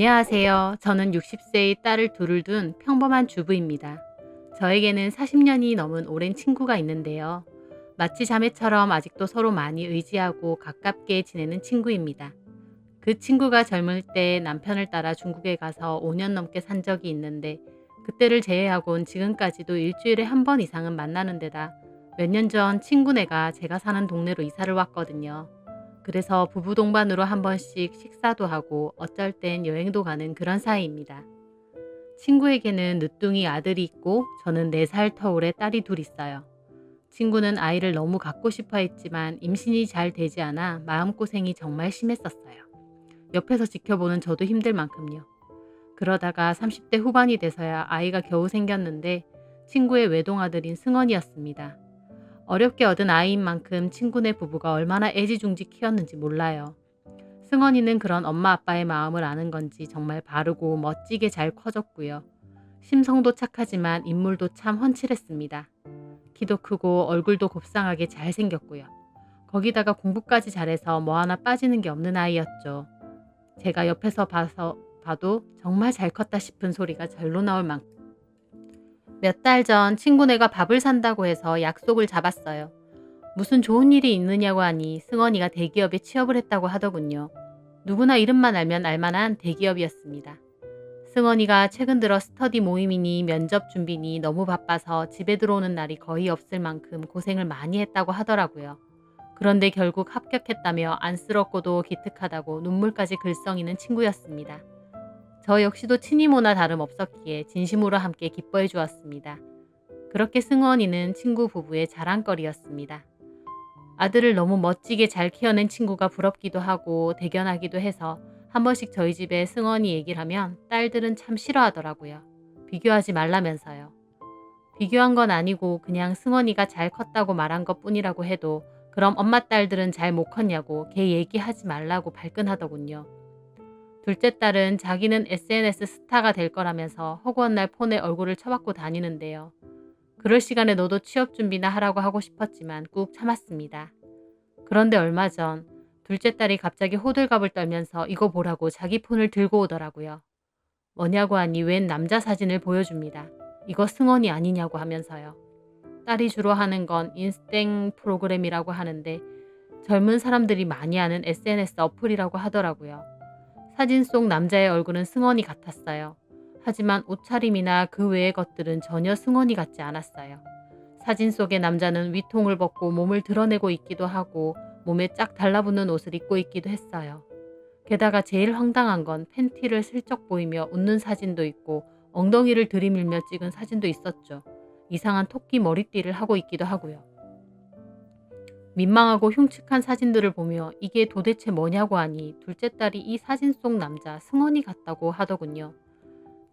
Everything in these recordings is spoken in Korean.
안녕하세요. 저는 60세의 딸을 둘을 둔 평범한 주부입니다. 저에게는 40년이 넘은 오랜 친구가 있는데요. 마치 자매처럼 아직도 서로 많이 의지하고 가깝게 지내는 친구입니다. 그 친구가 젊을 때 남편을 따라 중국에 가서 5년 넘게 산 적이 있는데 그때를 제외하곤 지금까지도 일주일에 한 번 이상은 만나는 데다 몇 년 전 친구네가 제가 사는 동네로 이사를 왔거든요. 그래서 부부 동반으로 한 번씩 식사도 하고 어쩔 땐 여행도 가는 그런 사이입니다. 친구에게는 늦둥이 아들이 있고 저는 4살 터울의 딸이 둘 있어요. 친구는 아이를 너무 갖고 싶어 했지만 임신이 잘 되지 않아 마음고생이 정말 심했었어요. 옆에서 지켜보는 저도 힘들 만큼요. 그러다가 30대 후반이 돼서야 아이가 겨우 생겼는데 친구의 외동아들인 승원이었습니다. 어렵게 얻은 아이인 만큼 친구네 부부가 얼마나 애지중지 키웠는지 몰라요. 승원이는 그런 엄마 아빠의 마음을 아는 건지 정말 바르고 멋지게 잘 커졌고요. 심성도 착하지만 인물도 참 훤칠했습니다. 키도 크고 얼굴도 곱상하게 잘생겼고요. 거기다가 공부까지 잘해서 뭐 하나 빠지는 게 없는 아이였죠. 제가 옆에서 봐도 정말 잘 컸다 싶은 소리가 절로 나올 만큼. 몇 달 전 친구네가 밥을 산다고 해서 약속을 잡았어요. 무슨 좋은 일이 있느냐고 하니 승원이가 대기업에 취업을 했다고 하더군요. 누구나 이름만 알면 알만한 대기업이었습니다. 승원이가 최근 들어 스터디 모임이니 면접 준비니 너무 바빠서 집에 들어오는 날이 거의 없을 만큼 고생을 많이 했다고 하더라고요. 그런데 결국 합격했다며 안쓰럽고도 기특하다고 눈물까지 글썽이는 친구였습니다. 저 역시도 친이모나 다름없었기에 진심으로 함께 기뻐해 주었습니다. 그렇게 승원이는 친구 부부의 자랑거리였습니다. 아들을 너무 멋지게 잘 키워낸 친구가 부럽기도 하고 대견하기도 해서 한 번씩 저희 집에 승원이 얘기를 하면 딸들은 참 싫어하더라고요. 비교하지 말라면서요. 비교한 건 아니고 그냥 승원이가 잘 컸다고 말한 것뿐이라고 해도 그럼 엄마 딸들은 잘 못 컸냐고 걔 얘기하지 말라고 발끈하더군요. 둘째 딸은 자기는 SNS 스타가 될 거라면서 허구한 날 폰에 얼굴을 쳐박고 다니는데요. 그럴 시간에 너도 취업 준비나 하라고 하고 싶었지만 꾹 참았습니다. 그런데 얼마 전 둘째 딸이 갑자기 호들갑을 떨면서 이거 보라고 자기 폰을 들고 오더라고요. 뭐냐고 하니 웬 남자 사진을 보여줍니다. 이거 승원이 아니냐고 하면서요. 딸이 주로 하는 건 인스땡 프로그램이라고 하는데 젊은 사람들이 많이 하는 SNS 어플이라고 하더라고요. 사진 속 남자의 얼굴은 승원이 같았어요. 하지만 옷차림이나 그 외의 것들은 전혀 승원이 같지 않았어요. 사진 속의 남자는 위통을 벗고 몸을 드러내고 있기도 하고 몸에 쫙 달라붙는 옷을 입고 있기도 했어요. 게다가 제일 황당한 건 팬티를 슬쩍 보이며 웃는 사진도 있고 엉덩이를 들이밀며 찍은 사진도 있었죠. 이상한 토끼 머리띠를 하고 있기도 하고요. 민망하고 흉측한 사진들을 보며 이게 도대체 뭐냐고 하니 둘째 딸이 이 사진 속 남자 승원이 같다고 하더군요.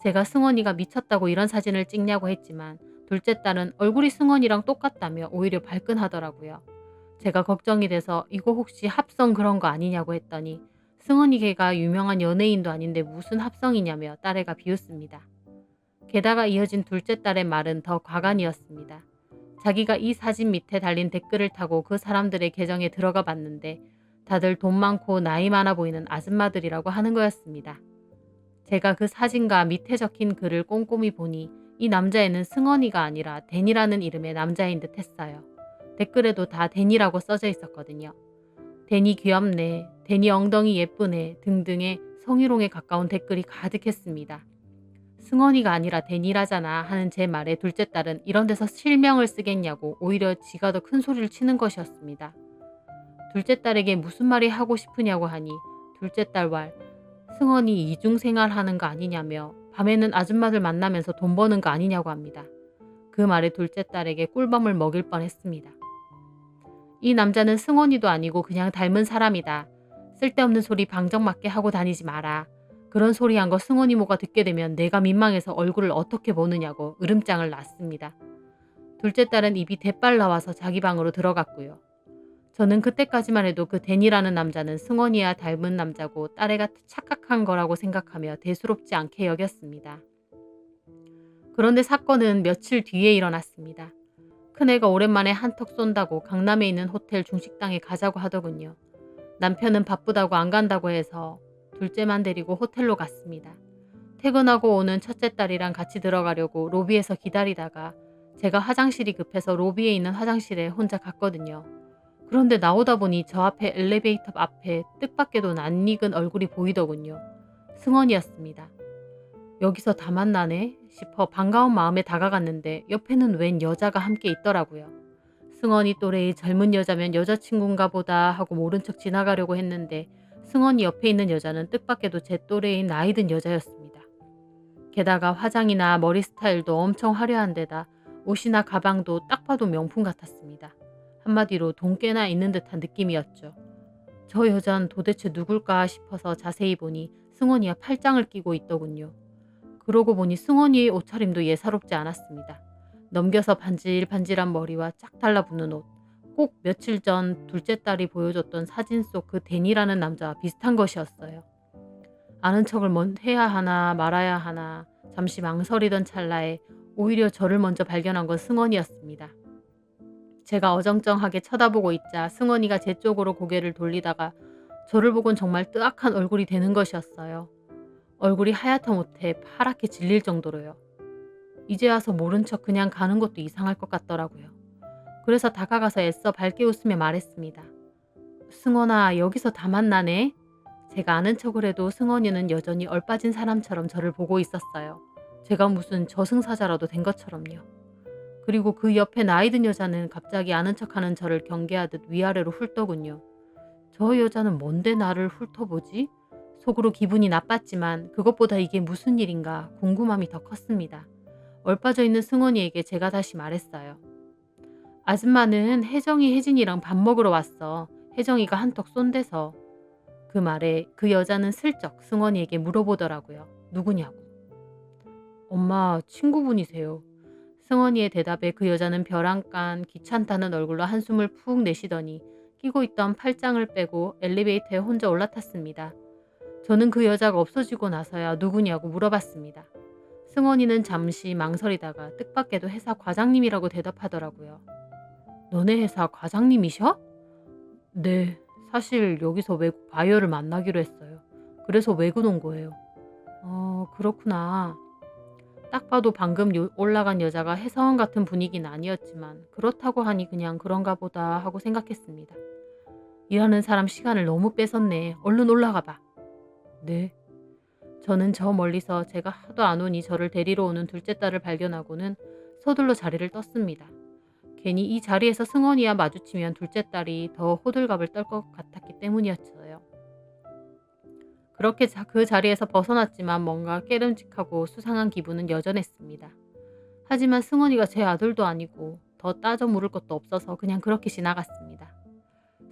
제가 승원이가 미쳤다고 이런 사진을 찍냐고 했지만 둘째 딸은 얼굴이 승원이랑 똑같다며 오히려 발끈하더라고요. 제가 걱정이 돼서 이거 혹시 합성 그런 거 아니냐고 했더니 승원이 걔가 유명한 연예인도 아닌데 무슨 합성이냐며 딸애가 비웃습니다. 게다가 이어진 둘째 딸의 말은 더 과간이었습니다. 자기가 이 사진 밑에 달린 댓글을 타고 그 사람들의 계정에 들어가 봤는데 다들 돈 많고 나이 많아 보이는 아줌마들이라고 하는 거였습니다. 제가 그 사진과 밑에 적힌 글을 꼼꼼히 보니 이 남자애는 승원이가 아니라 댄이라는 이름의 남자인 듯 했어요. 댓글에도 다 댄이라고 써져 있었거든요. 댄이 귀엽네, 댄이 엉덩이 예쁘네 등등의 성희롱에 가까운 댓글이 가득했습니다. 승원이가 아니라 댄이라잖아 하는 제 말에 둘째 딸은 이런 데서 실명을 쓰겠냐고 오히려 지가 더 큰 소리를 치는 것이었습니다. 둘째 딸에게 무슨 말이 하고 싶으냐고 하니 둘째 딸 왈 승원이 이중생활하는 거 아니냐며 밤에는 아줌마들 만나면서 돈 버는 거 아니냐고 합니다. 그 말에 둘째 딸에게 꿀밤을 먹일 뻔했습니다. 이 남자는 승원이도 아니고 그냥 닮은 사람이다. 쓸데없는 소리 방정맞게 하고 다니지 마라. 그런 소리 한 거 승원이 모가 듣게 되면 내가 민망해서 얼굴을 어떻게 보느냐고 으름장을 놨습니다. 둘째 딸은 입이 대빨 나와서 자기 방으로 들어갔고요. 저는 그때까지만 해도 그 댄이라는 남자는 승원이와 닮은 남자고 딸애가 착각한 거라고 생각하며 대수롭지 않게 여겼습니다. 그런데 사건은 며칠 뒤에 일어났습니다. 큰애가 오랜만에 한턱 쏜다고 강남에 있는 호텔 중식당에 가자고 하더군요. 남편은 바쁘다고 안 간다고 해서 둘째만 데리고 호텔로 갔습니다. 퇴근하고 오는 첫째 딸이랑 같이 들어가려고 로비에서 기다리다가 제가 화장실이 급해서 로비에 있는 화장실에 혼자 갔거든요. 그런데 나오다 보니 저 앞에 엘리베이터 앞에 뜻밖에도 낯익은 얼굴이 보이더군요. 승원이었습니다. 여기서 다 만나네 싶어 반가운 마음에 다가갔는데 옆에는 웬 여자가 함께 있더라고요. 승원이 또래의 젊은 여자면 여자친구인가 보다 하고 모른 척 지나가려고 했는데 승원이 옆에 있는 여자는 뜻밖에도 제 또래인 나이든 여자였습니다. 게다가 화장이나 머리 스타일도 엄청 화려한 데다 옷이나 가방도 딱 봐도 명품 같았습니다. 한마디로 돈 꽤나 있는 듯한 느낌이었죠. 저 여잔 도대체 누굴까 싶어서 자세히 보니 승원이와 팔짱을 끼고 있더군요. 그러고 보니 승원이의 옷차림도 예사롭지 않았습니다. 넘겨서 반질반질한 머리와 쫙 달라붙는 옷. 꼭 며칠 전 둘째 딸이 보여줬던 사진 속 그 데니라는 남자와 비슷한 것이었어요. 아는 척을 해야 하나 말아야 하나 잠시 망설이던 찰나에 오히려 저를 먼저 발견한 건 승원이었습니다. 제가 어정쩡하게 쳐다보고 있자 승원이가 제 쪽으로 고개를 돌리다가 저를 보곤 정말 뜨악한 얼굴이 되는 것이었어요. 얼굴이 하얗다 못해 파랗게 질릴 정도로요. 이제 와서 모른 척 그냥 가는 것도 이상할 것 같더라고요. 그래서 다가가서 애써 밝게 웃으며 말했습니다. 승원아, 여기서 다 만나네. 제가 아는 척을 해도 승원이는 여전히 얼빠진 사람처럼 저를 보고 있었어요. 제가 무슨 저승사자라도 된 것처럼요. 그리고 그 옆에 나이든 여자는 갑자기 아는 척하는 저를 경계하듯 위아래로 훑더군요. 저 여자는 뭔데 나를 훑어보지? 속으로 기분이 나빴지만 그것보다 이게 무슨 일인가 궁금함이 더 컸습니다. 얼빠져 있는 승원이에게 제가 다시 말했어요. 아줌마는 혜정이 혜진이랑 밥 먹으러 왔어. 혜정이가 한턱 쏜대서. 그 말에 그 여자는 슬쩍 승원이에게 물어보더라고요. 누구냐고. 엄마 친구분이세요. 승원이의 대답에 그 여자는 벼랑간 귀찮다는 얼굴로 한숨을 푹 내쉬더니 끼고 있던 팔짱을 빼고 엘리베이터에 혼자 올라탔습니다. 저는 그 여자가 없어지고 나서야 누구냐고 물어봤습니다. 승원이는 잠시 망설이다가 뜻밖에도 회사 과장님이라고 대답하더라고요. 너네 회사 과장님이셔? 네, 사실 여기서 외국 바이어를 만나기로 했어요. 그래서 외국 온 거예요. 그렇구나. 딱 봐도 방금 올라간 여자가 회사원 같은 분위기는 아니었지만 그렇다고 하니 그냥 그런가 보다 하고 생각했습니다. 일하는 사람 시간을 너무 뺏었네. 얼른 올라가 봐. 네. 저는 저 멀리서 제가 하도 안 오니 저를 데리러 오는 둘째 딸을 발견하고는 서둘러 자리를 떴습니다. 괜히 이 자리에서 승원이와 마주치면 둘째 딸이 더 호들갑을 떨 것 같았기 때문이었어요. 그렇게 그 자리에서 벗어났지만 뭔가 깨름직하고 수상한 기분은 여전했습니다. 하지만 승원이가 제 아들도 아니고 더 따져 물을 것도 없어서 그냥 그렇게 지나갔습니다.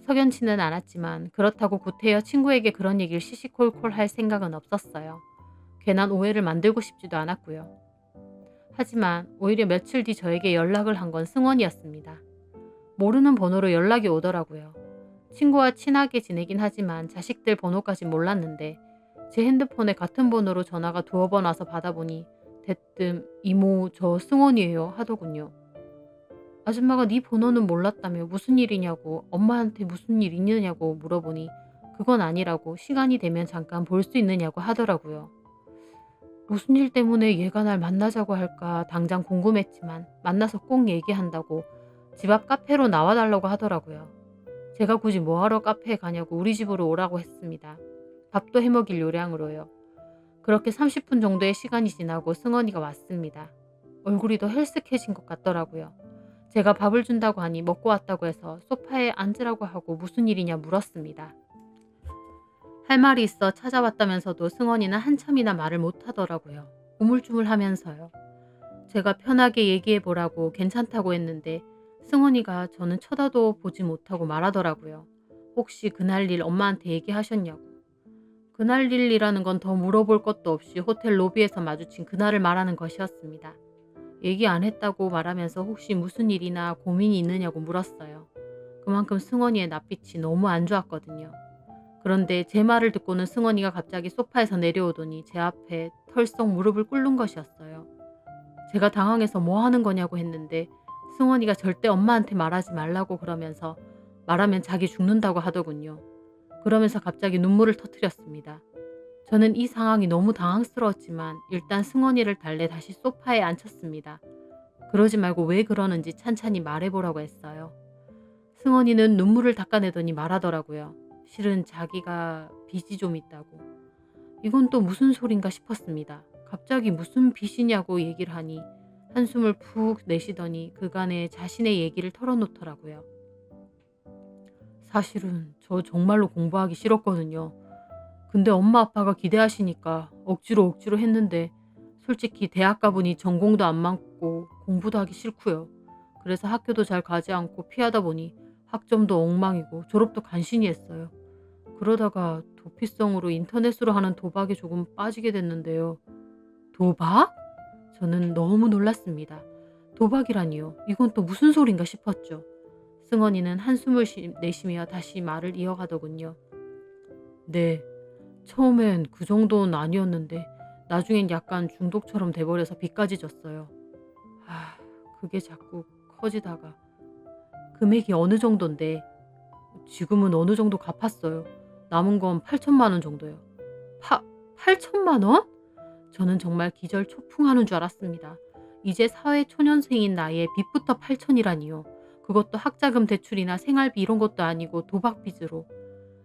석연치는 않았지만 그렇다고 구태여 친구에게 그런 얘기를 시시콜콜 할 생각은 없었어요. 괜한 오해를 만들고 싶지도 않았고요. 하지만 오히려 며칠 뒤 저에게 연락을 한 건 승원이었습니다. 모르는 번호로 연락이 오더라고요. 친구와 친하게 지내긴 하지만 자식들 번호까지 몰랐는데 제 핸드폰에 같은 번호로 전화가 2번 와서 받아보니 대뜸 이모 저 승원이에요 하더군요. 아줌마가 네 번호는 몰랐다며 무슨 일이냐고 엄마한테 무슨 일 있느냐고 물어보니 그건 아니라고 시간이 되면 잠깐 볼 수 있느냐고 하더라고요. 무슨 일 때문에 얘가 날 만나자고 할까 당장 궁금했지만 만나서 꼭 얘기한다고 집 앞 카페로 나와달라고 하더라고요. 제가 굳이 뭐하러 카페에 가냐고 우리 집으로 오라고 했습니다. 밥도 해먹일 요량으로요. 그렇게 30분 정도의 시간이 지나고 승원이가 왔습니다. 얼굴이 더 헬쓱해진 것 같더라고요. 제가 밥을 준다고 하니 먹고 왔다고 해서 소파에 앉으라고 하고 무슨 일이냐 물었습니다. 할 말이 있어 찾아왔다면서도 승원이는 한참이나 말을 못하더라고요. 우물쭈물하면서요. 제가 편하게 얘기해보라고 괜찮다고 했는데 승원이가 저는 쳐다도 보지 못하고 말하더라고요. 혹시 그날 일 엄마한테 얘기하셨냐고. 그날 일이라는 건 더 물어볼 것도 없이 호텔 로비에서 마주친 그날을 말하는 것이었습니다. 얘기 안 했다고 말하면서 혹시 무슨 일이나 고민이 있느냐고 물었어요. 그만큼 승원이의 낯빛이 너무 안 좋았거든요. 그런데 제 말을 듣고는 승원이가 갑자기 소파에서 내려오더니 제 앞에 털썩 무릎을 꿇는 것이었어요. 제가 당황해서 뭐 하는 거냐고 했는데 승원이가 절대 엄마한테 말하지 말라고 그러면서 말하면 자기 죽는다고 하더군요. 그러면서 갑자기 눈물을 터뜨렸습니다. 저는 이 상황이 너무 당황스러웠지만 일단 승원이를 달래 다시 소파에 앉혔습니다. 그러지 말고 왜 그러는지 찬찬히 말해보라고 했어요. 승원이는 눈물을 닦아내더니 말하더라고요. 실은 자기가 빚이 좀 있다고. 이건 또 무슨 소린가 싶었습니다. 갑자기 무슨 빚이냐고 얘기를 하니 한숨을 푹 내쉬더니 그간의 자신의 얘기를 털어놓더라고요. 사실은 저 정말로 공부하기 싫었거든요. 근데 엄마 아빠가 기대하시니까 억지로 했는데 솔직히 대학 가보니 전공도 안 맞고 공부도 하기 싫고요. 그래서 학교도 잘 가지 않고 피하다 보니 학점도 엉망이고 졸업도 간신히 했어요. 그러다가 도피성으로 인터넷으로 하는 도박에 조금 빠지게 됐는데요. 도박? 저는 너무 놀랐습니다. 도박이라니요. 이건 또 무슨 소린가 싶었죠. 승원이는 한숨을 내쉬며 다시 말을 이어가더군요. 네, 처음엔 그 정도는 아니었는데 나중엔 약간 중독처럼 돼버려서 빚까지 졌어요. 아, 그게 자꾸 커지다가 금액이 어느 정도인데 지금은 어느 정도 갚았어요. 남은 건 8천만 원 정도요. 8천만 원? 저는 정말 기절초풍하는 줄 알았습니다. 이제 사회 초년생인 나이에 빚부터 8천이라니요. 그것도 학자금 대출이나 생활비 이런 것도 아니고 도박 빚으로.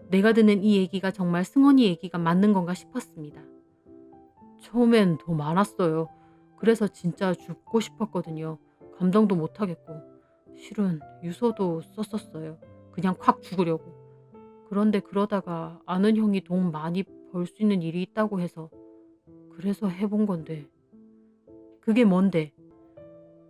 내가 듣는 이 얘기가 정말 승원이 얘기가 맞는 건가 싶었습니다. 처음엔 더 많았어요. 그래서 진짜 죽고 싶었거든요. 감당도 못하겠고. 실은 유서도 썼었어요. 그냥 콱 죽으려고. 그런데 그러다가 아는 형이 돈 많이 벌 수 있는 일이 있다고 해서 그래서 해본 건데. 그게 뭔데?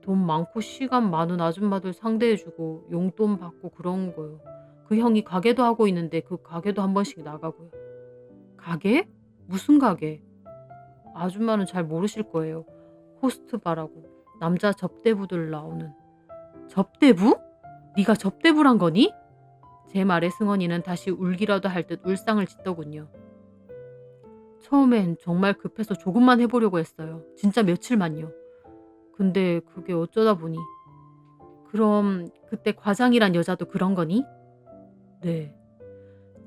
돈 많고 시간 많은 아줌마들 상대해주고 용돈 받고 그런 거요. 그 형이 가게도 하고 있는데 그 가게도 한 번씩 나가고요. 가게? 무슨 가게? 아줌마는 잘 모르실 거예요. 호스트바라고 남자 접대부들 나오는. 접대부? 네가 접대부란 거니? 제 말에 승원이는 다시 울기라도 할 듯 울상을 짓더군요. 처음엔 정말 급해서 조금만 해보려고 했어요. 진짜 며칠만요. 근데 그게 어쩌다 보니. 그럼 그때 과장이란 여자도 그런 거니? 네.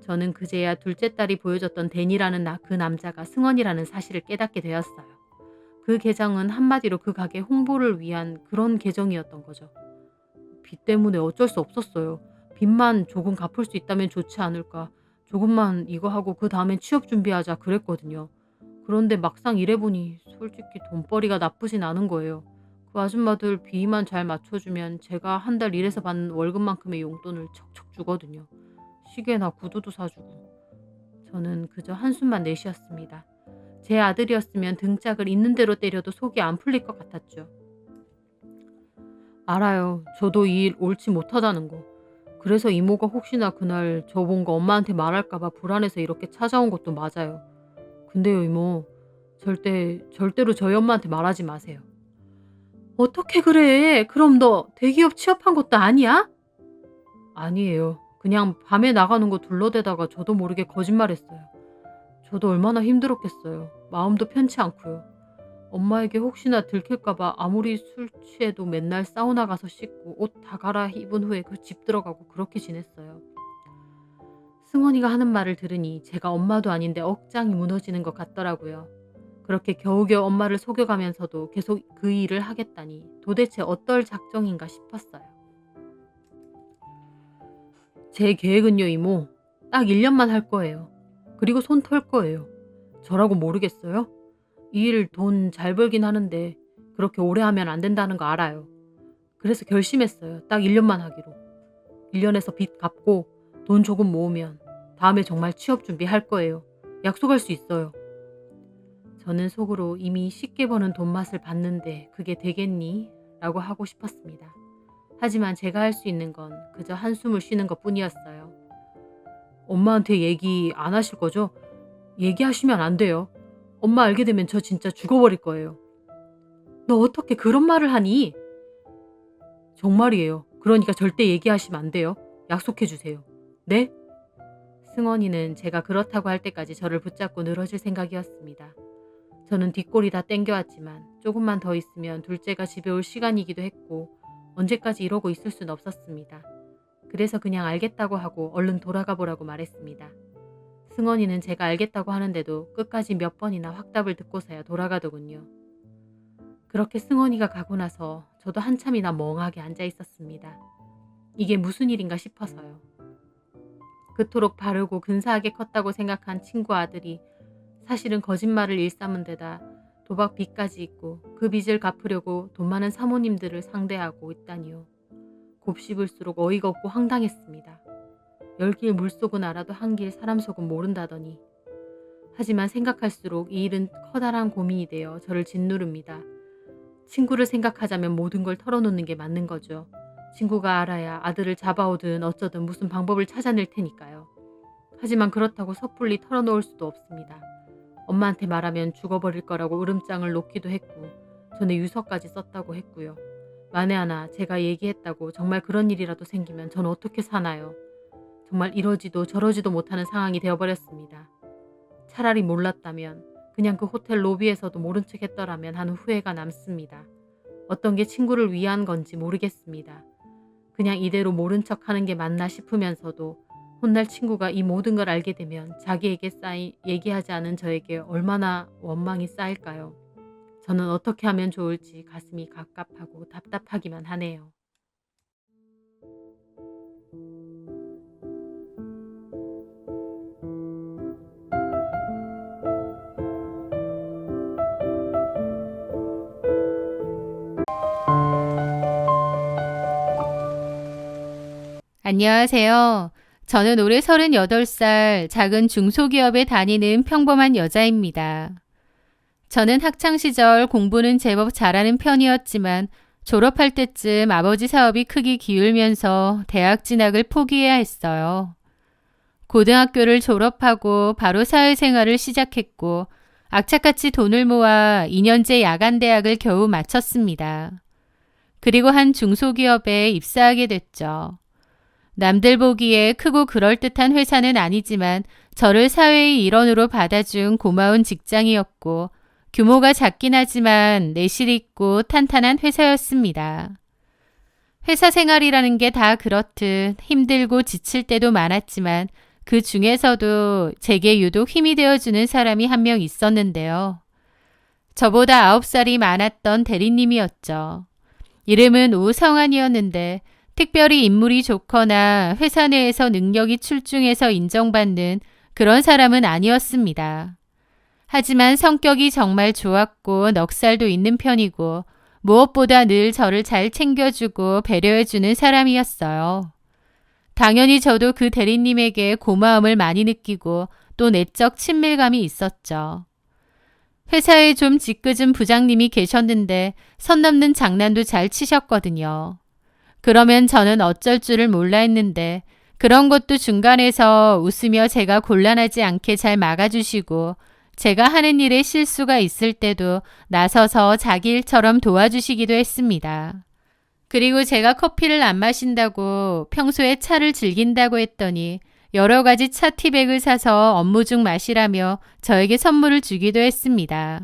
저는 그제야 둘째 딸이 보여줬던 데니라는 그 남자가 승원이라는 사실을 깨닫게 되었어요. 그 계정은 한마디로 그 가게 홍보를 위한 그런 계정이었던 거죠. 빚 때문에 어쩔 수 없었어요. 빚만 조금 갚을 수 있다면 좋지 않을까. 조금만 이거 하고 그 다음엔 취업 준비하자 그랬거든요. 그런데 막상 일해보니 솔직히 돈벌이가 나쁘진 않은 거예요. 그 아줌마들 비위만 잘 맞춰주면 제가 한 달 일해서 받는 월급만큼의 용돈을 척척 주거든요. 시계나 구두도 사주고. 저는 그저 한숨만 내쉬었습니다. 제 아들이었으면 등짝을 있는 대로 때려도 속이 안 풀릴 것 같았죠. 알아요. 저도 이 일 옳지 못하다는 거. 그래서 이모가 혹시나 그날 저 본 거 엄마한테 말할까 봐 불안해서 이렇게 찾아온 것도 맞아요. 근데요 이모, 절대로 저희 엄마한테 말하지 마세요. 어떻게 그래? 그럼 너 대기업 취업한 것도 아니야? 아니에요. 그냥 밤에 나가는 거 둘러대다가 저도 모르게 거짓말했어요. 저도 얼마나 힘들었겠어요. 마음도 편치 않고요. 엄마에게 혹시나 들킬까 봐 아무리 술 취해도 맨날 사우나 가서 씻고 옷 다 갈아입은 후에 그 집 들어가고 그렇게 지냈어요. 승원이가 하는 말을 들으니 제가 엄마도 아닌데 억장이 무너지는 것 같더라고요. 그렇게 겨우겨우 엄마를 속여가면서도 계속 그 일을 하겠다니 도대체 어떨 작정인가 싶었어요. 제 계획은요 이모, 딱 1년만 할 거예요. 그리고 손 털 거예요. 저라고 모르겠어요? 이 일 돈 잘 벌긴 하는데 그렇게 오래 하면 안 된다는 거 알아요. 그래서 결심했어요. 딱 1년만 하기로. 1년에서 빚 갚고 돈 조금 모으면 다음에 정말 취업 준비할 거예요. 약속할 수 있어요. 저는 속으로 이미 쉽게 버는 돈 맛을 봤는데 그게 되겠니? 라고 하고 싶었습니다. 하지만 제가 할 수 있는 건 그저 한숨을 쉬는 것 뿐이었어요. 엄마한테 얘기 안 하실 거죠? 얘기하시면 안 돼요. 엄마 알게 되면 저 진짜 죽어버릴 거예요. 너 어떻게 그런 말을 하니? 정말이에요. 그러니까 절대 얘기하시면 안 돼요. 약속해 주세요. 네? 승원이는 제가 그렇다고 할 때까지 저를 붙잡고 늘어질 생각이었습니다. 저는 뒷골이 다 땡겨왔지만 조금만 더 있으면 둘째가 집에 올 시간이기도 했고 언제까지 이러고 있을 순 없었습니다. 그래서 그냥 알겠다고 하고 얼른 돌아가 보라고 말했습니다. 승원이는 제가 알겠다고 하는데도 끝까지 몇 번이나 확답을 듣고서야 돌아가더군요. 그렇게 승원이가 가고 나서 저도 한참이나 멍하게 앉아 있었습니다. 이게 무슨 일인가 싶어서요. 그토록 바르고 근사하게 컸다고 생각한 친구 아들이 사실은 거짓말을 일삼은 데다 도박 빚까지 있고 그 빚을 갚으려고 돈 많은 사모님들을 상대하고 있다니요. 곱씹을수록 어이가 없고 황당했습니다. 열길 물속은 알아도 한길 사람 속은 모른다더니. 하지만 생각할수록 이 일은 커다란 고민이 되어 저를 짓누릅니다. 친구를 생각하자면 모든 걸 털어놓는 게 맞는 거죠. 친구가 알아야 아들을 잡아오든 어쩌든 무슨 방법을 찾아낼 테니까요. 하지만 그렇다고 섣불리 털어놓을 수도 없습니다. 엄마한테 말하면 죽어버릴 거라고 으름장을 놓기도 했고 전에 유서까지 썼다고 했고요. 만에 하나 제가 얘기했다고 정말 그런 일이라도 생기면 전 어떻게 사나요? 정말 이러지도 저러지도 못하는 상황이 되어버렸습니다. 차라리 몰랐다면 그냥 그 호텔 로비에서도 모른 척 했더라면 하는 후회가 남습니다. 어떤 게 친구를 위한 건지 모르겠습니다. 그냥 이대로 모른 척 하는 게 맞나 싶으면서도 훗날 친구가 이 모든 걸 알게 되면 자기에게 얘기하지 않은 저에게 얼마나 원망이 쌓일까요? 저는 어떻게 하면 좋을지 가슴이 갑갑하고 답답하기만 하네요. 안녕하세요. 저는 올해 38살 작은 중소기업에 다니는 평범한 여자입니다. 저는 학창시절 공부는 제법 잘하는 편이었지만 졸업할 때쯤 아버지 사업이 크게 기울면서 대학 진학을 포기해야 했어요. 고등학교를 졸업하고 바로 사회생활을 시작했고 악착같이 돈을 모아 2년제 야간대학을 겨우 마쳤습니다. 그리고 한 중소기업에 입사하게 됐죠. 남들 보기에 크고 그럴듯한 회사는 아니지만 저를 사회의 일원으로 받아준 고마운 직장이었고 규모가 작긴 하지만 내실 있고 탄탄한 회사였습니다. 회사 생활이라는 게 다 그렇듯 힘들고 지칠 때도 많았지만 그 중에서도 제게 유독 힘이 되어주는 사람이 한 명 있었는데요. 저보다 9살이 많았던 대리님이었죠. 이름은 오성환이었는데 특별히 인물이 좋거나 회사 내에서 능력이 출중해서 인정받는 그런 사람은 아니었습니다. 하지만 성격이 정말 좋았고 넉살도 있는 편이고 무엇보다 늘 저를 잘 챙겨주고 배려해주는 사람이었어요. 당연히 저도 그 대리님에게 고마움을 많이 느끼고 또 내적 친밀감이 있었죠. 회사에 좀 짓궂은 부장님이 계셨는데 선 넘는 장난도 잘 치셨거든요. 그러면 저는 어쩔 줄을 몰라 했는데 그런 것도 중간에서 웃으며 제가 곤란하지 않게 잘 막아주시고 제가 하는 일에 실수가 있을 때도 나서서 자기 일처럼 도와주시기도 했습니다. 그리고 제가 커피를 안 마신다고 평소에 차를 즐긴다고 했더니 여러 가지 차 티백을 사서 업무 중 마시라며 저에게 선물을 주기도 했습니다.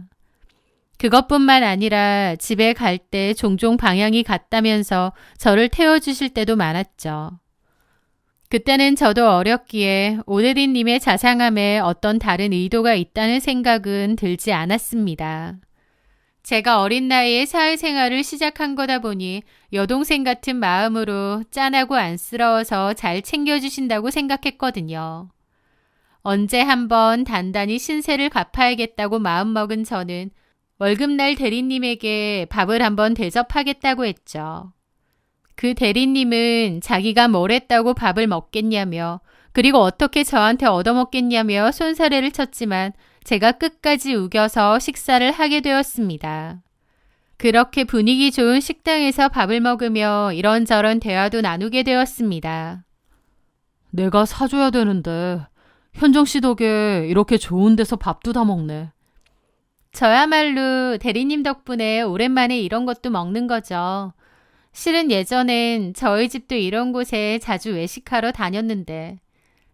그것뿐만 아니라 집에 갈 때 종종 방향이 같다면서 저를 태워주실 때도 많았죠. 그때는 저도 어렸기에 오대리님의 자상함에 어떤 다른 의도가 있다는 생각은 들지 않았습니다. 제가 어린 나이에 사회생활을 시작한 거다 보니 여동생 같은 마음으로 짠하고 안쓰러워서 잘 챙겨주신다고 생각했거든요. 언제 한번 단단히 신세를 갚아야겠다고 마음먹은 저는 월급날 대리님에게 밥을 한번 대접하겠다고 했죠. 그 대리님은 자기가 뭘 했다고 밥을 먹겠냐며 그리고 어떻게 저한테 얻어먹겠냐며 손사래를 쳤지만 제가 끝까지 우겨서 식사를 하게 되었습니다. 그렇게 분위기 좋은 식당에서 밥을 먹으며 이런저런 대화도 나누게 되었습니다. 내가 사줘야 되는데 현정 씨 덕에 이렇게 좋은 데서 밥도 다 먹네. 저야말로 대리님 덕분에 오랜만에 이런 것도 먹는 거죠. 실은 예전엔 저희 집도 이런 곳에 자주 외식하러 다녔는데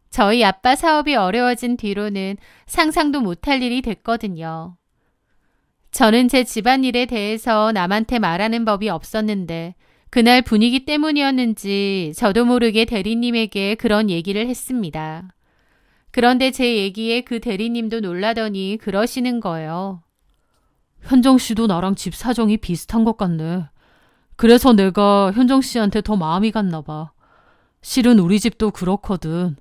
저희 아빠 사업이 어려워진 뒤로는 상상도 못할 일이 됐거든요. 저는 제 집안일에 대해서 남한테 말하는 법이 없었는데 그날 분위기 때문이었는지 저도 모르게 대리님에게 그런 얘기를 했습니다. 그런데 제 얘기에 그 대리님도 놀라더니 그러시는 거예요. 현정 씨도 나랑 집 사정이 비슷한 것 같네. 그래서 내가 현정 씨한테 더 마음이 갔나 봐. 실은 우리 집도 그렇거든.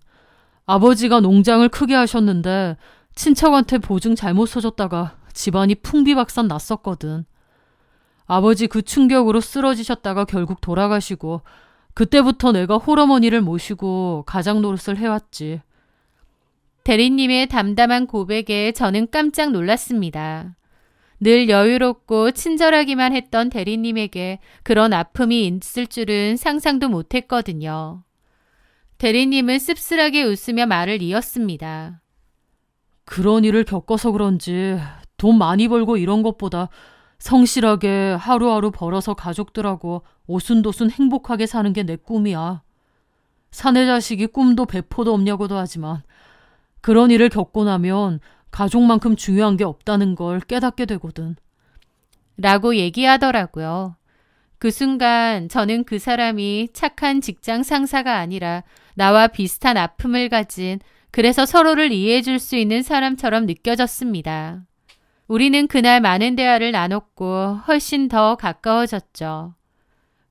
아버지가 농장을 크게 하셨는데 친척한테 보증 잘못 서줬다가 집안이 풍비박산 났었거든. 아버지 그 충격으로 쓰러지셨다가 결국 돌아가시고 그때부터 내가 홀어머니를 모시고 가장 노릇을 해왔지. 대리님의 담담한 고백에 저는 깜짝 놀랐습니다. 늘 여유롭고 친절하기만 했던 대리님에게 그런 아픔이 있을 줄은 상상도 못했거든요. 대리님은 씁쓸하게 웃으며 말을 이었습니다. 그런 일을 겪어서 그런지 돈 많이 벌고 이런 것보다 성실하게 하루하루 벌어서 가족들하고 오순도순 행복하게 사는 게 내 꿈이야. 사내 자식이 꿈도 배포도 없냐고도 하지만 그런 일을 겪고 나면 가족만큼 중요한 게 없다는 걸 깨닫게 되거든. 라고 얘기하더라고요. 그 순간 저는 그 사람이 착한 직장 상사가 아니라 나와 비슷한 아픔을 가진, 그래서 서로를 이해해 줄 수 있는 사람처럼 느껴졌습니다. 우리는 그날 많은 대화를 나눴고 훨씬 더 가까워졌죠.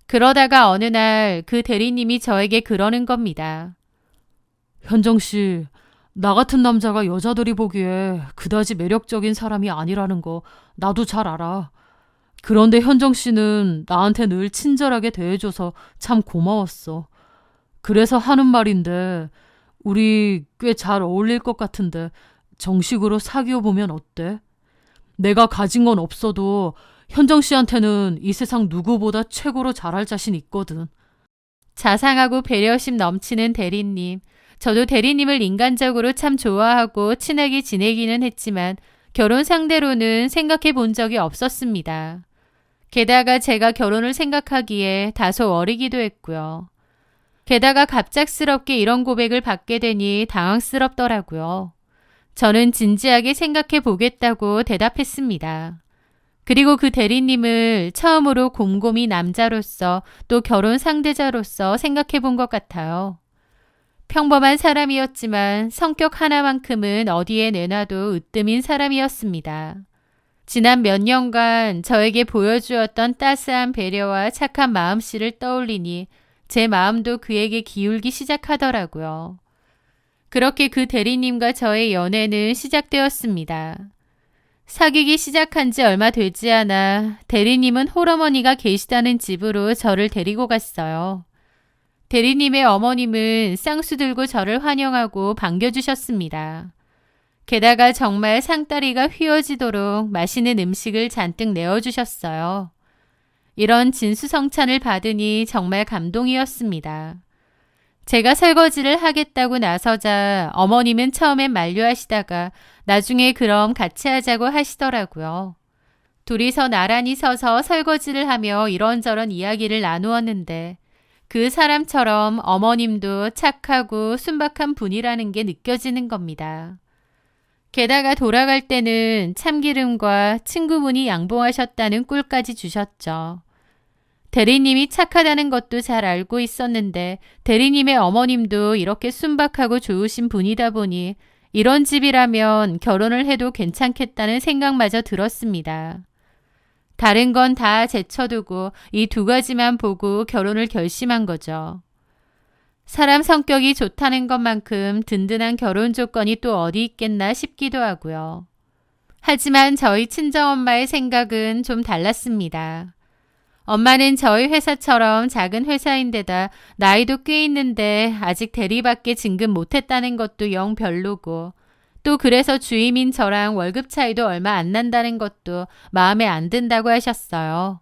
그러다가 어느 날 그 대리님이 저에게 그러는 겁니다. 현정 씨, 나 같은 남자가 여자들이 보기에 그다지 매력적인 사람이 아니라는 거 나도 잘 알아. 그런데 현정 씨는 나한테 늘 친절하게 대해줘서 참 고마웠어. 그래서 하는 말인데 우리 꽤 잘 어울릴 것 같은데 정식으로 사귀어 보면 어때? 내가 가진 건 없어도 현정 씨한테는 이 세상 누구보다 최고로 잘할 자신 있거든. 자상하고 배려심 넘치는 대리님. 저도 대리님을 인간적으로 참 좋아하고 친하게 지내기는 했지만 결혼 상대로는 생각해 본 적이 없었습니다. 게다가 제가 결혼을 생각하기에 다소 어리기도 했고요. 게다가 갑작스럽게 이런 고백을 받게 되니 당황스럽더라고요. 저는 진지하게 생각해 보겠다고 대답했습니다. 그리고 그 대리님을 처음으로 곰곰이 남자로서 또 결혼 상대자로서 생각해 본 것 같아요. 평범한 사람이었지만 성격 하나만큼은 어디에 내놔도 으뜸인 사람이었습니다. 지난 몇 년간 저에게 보여주었던 따스한 배려와 착한 마음씨를 떠올리니 제 마음도 그에게 기울기 시작하더라고요. 그렇게 그 대리님과 저의 연애는 시작되었습니다. 사귀기 시작한 지 얼마 되지 않아 대리님은 홀어머니가 계시다는 집으로 저를 데리고 갔어요. 대리님의 어머님은 쌍수 들고 저를 환영하고 반겨주셨습니다. 게다가 정말 상다리가 휘어지도록 맛있는 음식을 잔뜩 내어주셨어요. 이런 진수성찬을 받으니 정말 감동이었습니다. 제가 설거지를 하겠다고 나서자 어머님은 처음엔 만류하시다가 나중에 그럼 같이 하자고 하시더라고요. 둘이서 나란히 서서 설거지를 하며 이런저런 이야기를 나누었는데 그 사람처럼 어머님도 착하고 순박한 분이라는 게 느껴지는 겁니다. 게다가 돌아갈 때는 참기름과 친구분이 양봉하셨다는 꿀까지 주셨죠. 대리님이 착하다는 것도 잘 알고 있었는데 대리님의 어머님도 이렇게 순박하고 좋으신 분이다 보니 이런 집이라면 결혼을 해도 괜찮겠다는 생각마저 들었습니다. 다른 건 다 제쳐두고 이 두 가지만 보고 결혼을 결심한 거죠. 사람 성격이 좋다는 것만큼 든든한 결혼 조건이 또 어디 있겠나 싶기도 하고요. 하지만 저희 친정엄마의 생각은 좀 달랐습니다. 엄마는 저희 회사처럼 작은 회사인데다 나이도 꽤 있는데 아직 대리밖에 진급 못했다는 것도 영 별로고 또 그래서 주임인 저랑 월급 차이도 얼마 안 난다는 것도 마음에 안 든다고 하셨어요.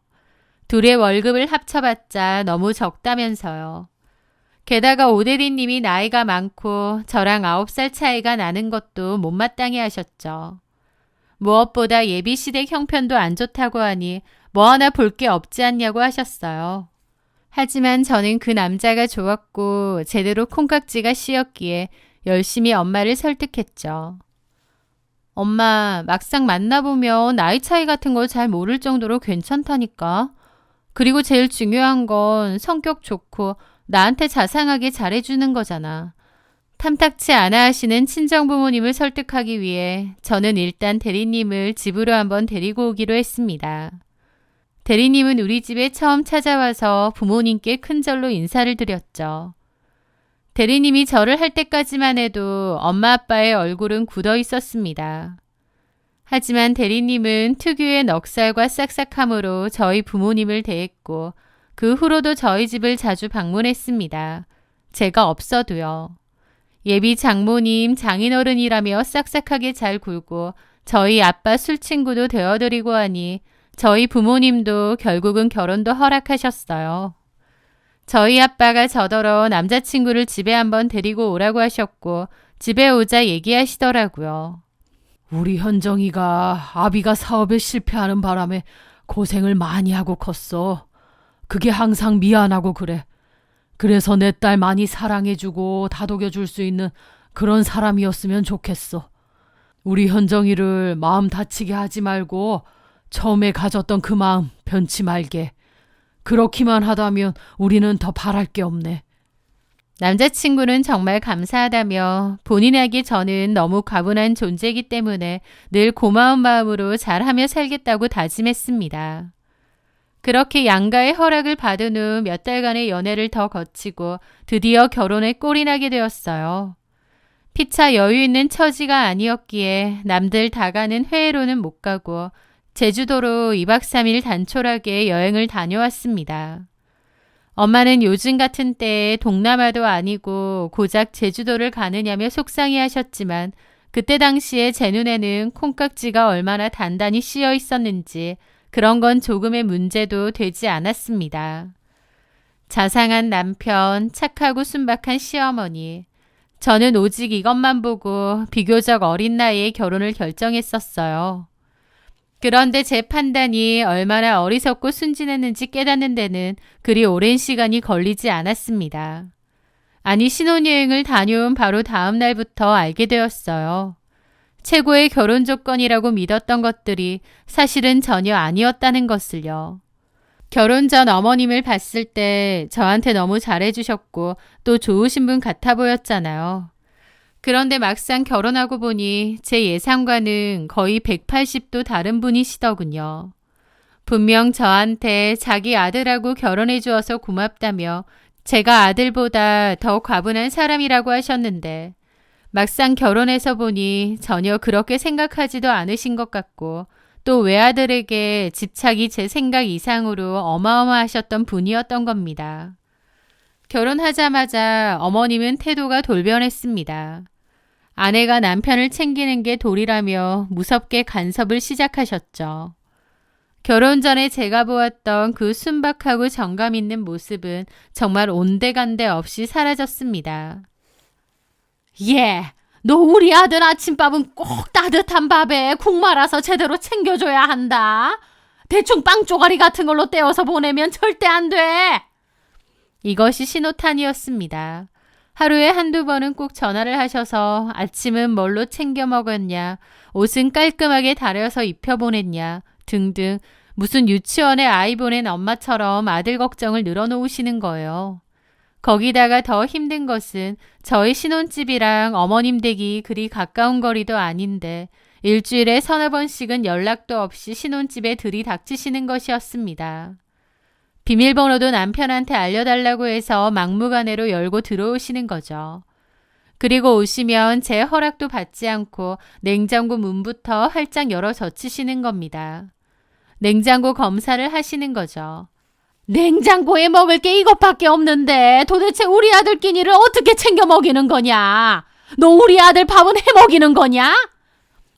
둘의 월급을 합쳐봤자 너무 적다면서요. 게다가 오대리님이 나이가 많고 저랑 9살 차이가 나는 것도 못마땅해 하셨죠. 무엇보다 예비시댁 형편도 안 좋다고 하니 뭐 하나 볼 게 없지 않냐고 하셨어요. 하지만 저는 그 남자가 좋았고 제대로 콩깍지가 씌었기에 열심히 엄마를 설득했죠. 엄마, 막상 만나보면 나이 차이 같은 걸 잘 모를 정도로 괜찮다니까. 그리고 제일 중요한 건 성격 좋고 나한테 자상하게 잘해주는 거잖아. 탐탁치 않아 하시는 친정 부모님을 설득하기 위해 저는 일단 대리님을 집으로 한번 데리고 오기로 했습니다. 대리님은 우리 집에 처음 찾아와서 부모님께 큰절로 인사를 드렸죠. 대리님이 절을 할 때까지만 해도 엄마 아빠의 얼굴은 굳어 있었습니다. 하지만 대리님은 특유의 넉살과 싹싹함으로 저희 부모님을 대했고 그 후로도 저희 집을 자주 방문했습니다. 제가 없어도요. 예비 장모님, 장인어른이라며 싹싹하게 잘 굴고 저희 아빠 술친구도 되어드리고 하니 저희 부모님도 결국은 결혼도 허락하셨어요. 저희 아빠가 저더러 남자친구를 집에 한번 데리고 오라고 하셨고 집에 오자 얘기하시더라고요. 우리 현정이가 아비가 사업에 실패하는 바람에 고생을 많이 하고 컸어. 그게 항상 미안하고 그래. 그래서 내 딸 많이 사랑해주고 다독여줄 수 있는 그런 사람이었으면 좋겠어. 우리 현정이를 마음 다치게 하지 말고 처음에 가졌던 그 마음 변치 말게. 그렇기만 하다면 우리는 더 바랄 게 없네. 남자친구는 정말 감사하다며 본인에게 저는 너무 과분한 존재이기 때문에 늘 고마운 마음으로 잘하며 살겠다고 다짐했습니다. 그렇게 양가의 허락을 받은 후 몇 달간의 연애를 더 거치고 드디어 결혼에 꼴이 나게 되었어요. 피차 여유 있는 처지가 아니었기에 남들 다 가는 회의로는 못 가고 제주도로 2박 3일 단촐하게 여행을 다녀왔습니다. 엄마는 요즘 같은 때에 동남아도 아니고 고작 제주도를 가느냐며 속상해 하셨지만 그때 당시에 제 눈에는 콩깍지가 얼마나 단단히 씌어 있었는지 그런 건 조금의 문제도 되지 않았습니다. 자상한 남편, 착하고 순박한 시어머니. 저는 오직 이것만 보고 비교적 어린 나이에 결혼을 결정했었어요. 그런데 제 판단이 얼마나 어리석고 순진했는지 깨닫는 데는 그리 오랜 시간이 걸리지 않았습니다. 아니 신혼여행을 다녀온 바로 다음 날부터 알게 되었어요. 최고의 결혼 조건이라고 믿었던 것들이 사실은 전혀 아니었다는 것을요. 결혼 전 어머님을 봤을 때 저한테 너무 잘해주셨고 또 좋으신 분 같아 보였잖아요. 그런데 막상 결혼하고 보니 제 예상과는 거의 180도 다른 분이시더군요. 분명 저한테 자기 아들하고 결혼해 주어서 고맙다며 제가 아들보다 더 과분한 사람이라고 하셨는데 막상 결혼해서 보니 전혀 그렇게 생각하지도 않으신 것 같고 또 외아들에게 집착이 제 생각 이상으로 어마어마하셨던 분이었던 겁니다. 결혼하자마자 어머님은 태도가 돌변했습니다. 아내가 남편을 챙기는 게 도리라며 무섭게 간섭을 시작하셨죠. 결혼 전에 제가 보았던 그 순박하고 정감 있는 모습은 정말 온데간데 없이 사라졌습니다. 너 우리 아들 아침밥은 꼭 따뜻한 밥에 국 말아서 제대로 챙겨줘야 한다. 대충 빵 쪼가리 같은 걸로 떼어서 보내면 절대 안 돼. 이것이 신호탄이었습니다. 하루에 한두 번은 꼭 전화를 하셔서 아침은 뭘로 챙겨 먹었냐, 옷은 깔끔하게 다려서 입혀보냈냐 등등 무슨 유치원에 아이 보낸 엄마처럼 아들 걱정을 늘어놓으시는 거예요. 거기다가 더 힘든 것은 저희 신혼집이랑 어머님 댁이 그리 가까운 거리도 아닌데 일주일에 서너 번씩은 연락도 없이 신혼집에 들이닥치시는 것이었습니다. 비밀번호도 남편한테 알려달라고 해서 막무가내로 열고 들어오시는 거죠. 그리고 오시면 제 허락도 받지 않고 냉장고 문부터 활짝 열어 젖히시는 겁니다. 냉장고 검사를 하시는 거죠. 냉장고에 먹을 게 이것밖에 없는데 도대체 우리 아들 끼니를 어떻게 챙겨 먹이는 거냐? 너 우리 아들 밥은 해 먹이는 거냐?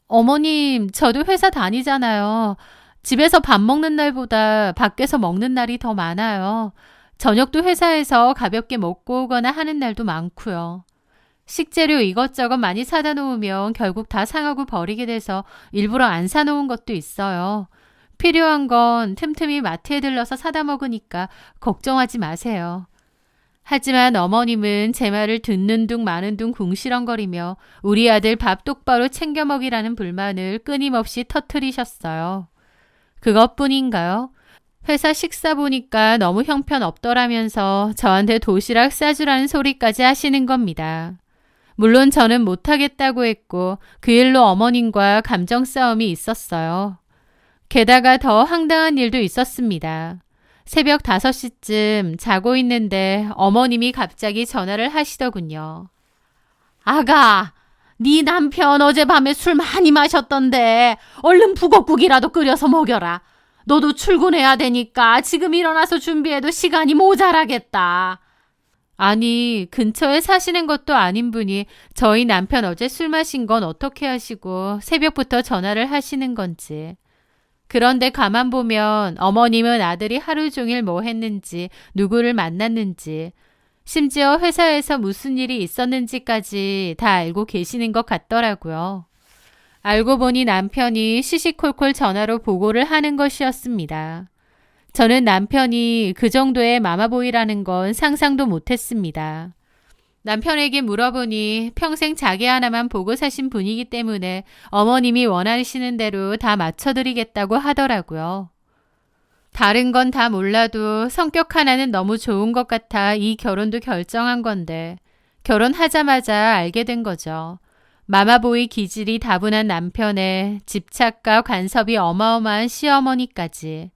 어머님, 저도 회사 다니잖아요. 집에서 밥 먹는 날보다 밖에서 먹는 날이 더 많아요. 저녁도 회사에서 가볍게 먹고 오거나 하는 날도 많고요. 식재료 이것저것 많이 사다 놓으면 결국 다 상하고 버리게 돼서 일부러 안 사놓은 것도 있어요. 필요한 건 틈틈이 마트에 들러서 사다 먹으니까 걱정하지 마세요. 하지만 어머님은 제 말을 듣는 둥 마는 둥 궁시렁거리며 우리 아들 밥 똑바로 챙겨 먹이라는 불만을 끊임없이 터뜨리셨어요. 그것뿐인가요? 회사 식사 보니까 너무 형편없더라면서 저한테 도시락 싸주라는 소리까지 하시는 겁니다. 물론 저는 못하겠다고 했고 그 일로 어머님과 감정 싸움이 있었어요. 게다가 더 황당한 일도 있었습니다. 새벽 5시쯤 자고 있는데 어머님이 갑자기 전화를 하시더군요. 아가, 네 남편 어젯밤에 술 많이 마셨던데 얼른 북엇국이라도 끓여서 먹여라. 너도 출근해야 되니까 지금 일어나서 준비해도 시간이 모자라겠다. 아니, 근처에 사시는 것도 아닌 분이 저희 남편 어제 술 마신 건 어떻게 하시고 새벽부터 전화를 하시는 건지. 그런데 가만 보면 어머님은 아들이 하루 종일 뭐 했는지, 누구를 만났는지, 심지어 회사에서 무슨 일이 있었는지까지 다 알고 계시는 것 같더라고요. 알고 보니 남편이 시시콜콜 전화로 보고를 하는 것이었습니다. 저는 남편이 그 정도의 마마보이라는 건 상상도 못했습니다. 남편에게 물어보니 평생 자기 하나만 보고 사신 분이기 때문에 어머님이 원하시는 대로 다 맞춰드리겠다고 하더라고요. 다른 건 다 몰라도 성격 하나는 너무 좋은 것 같아 이 결혼도 결정한 건데 결혼하자마자 알게 된 거죠. 마마보이 기질이 다분한 남편에 집착과 간섭이 어마어마한 시어머니까지.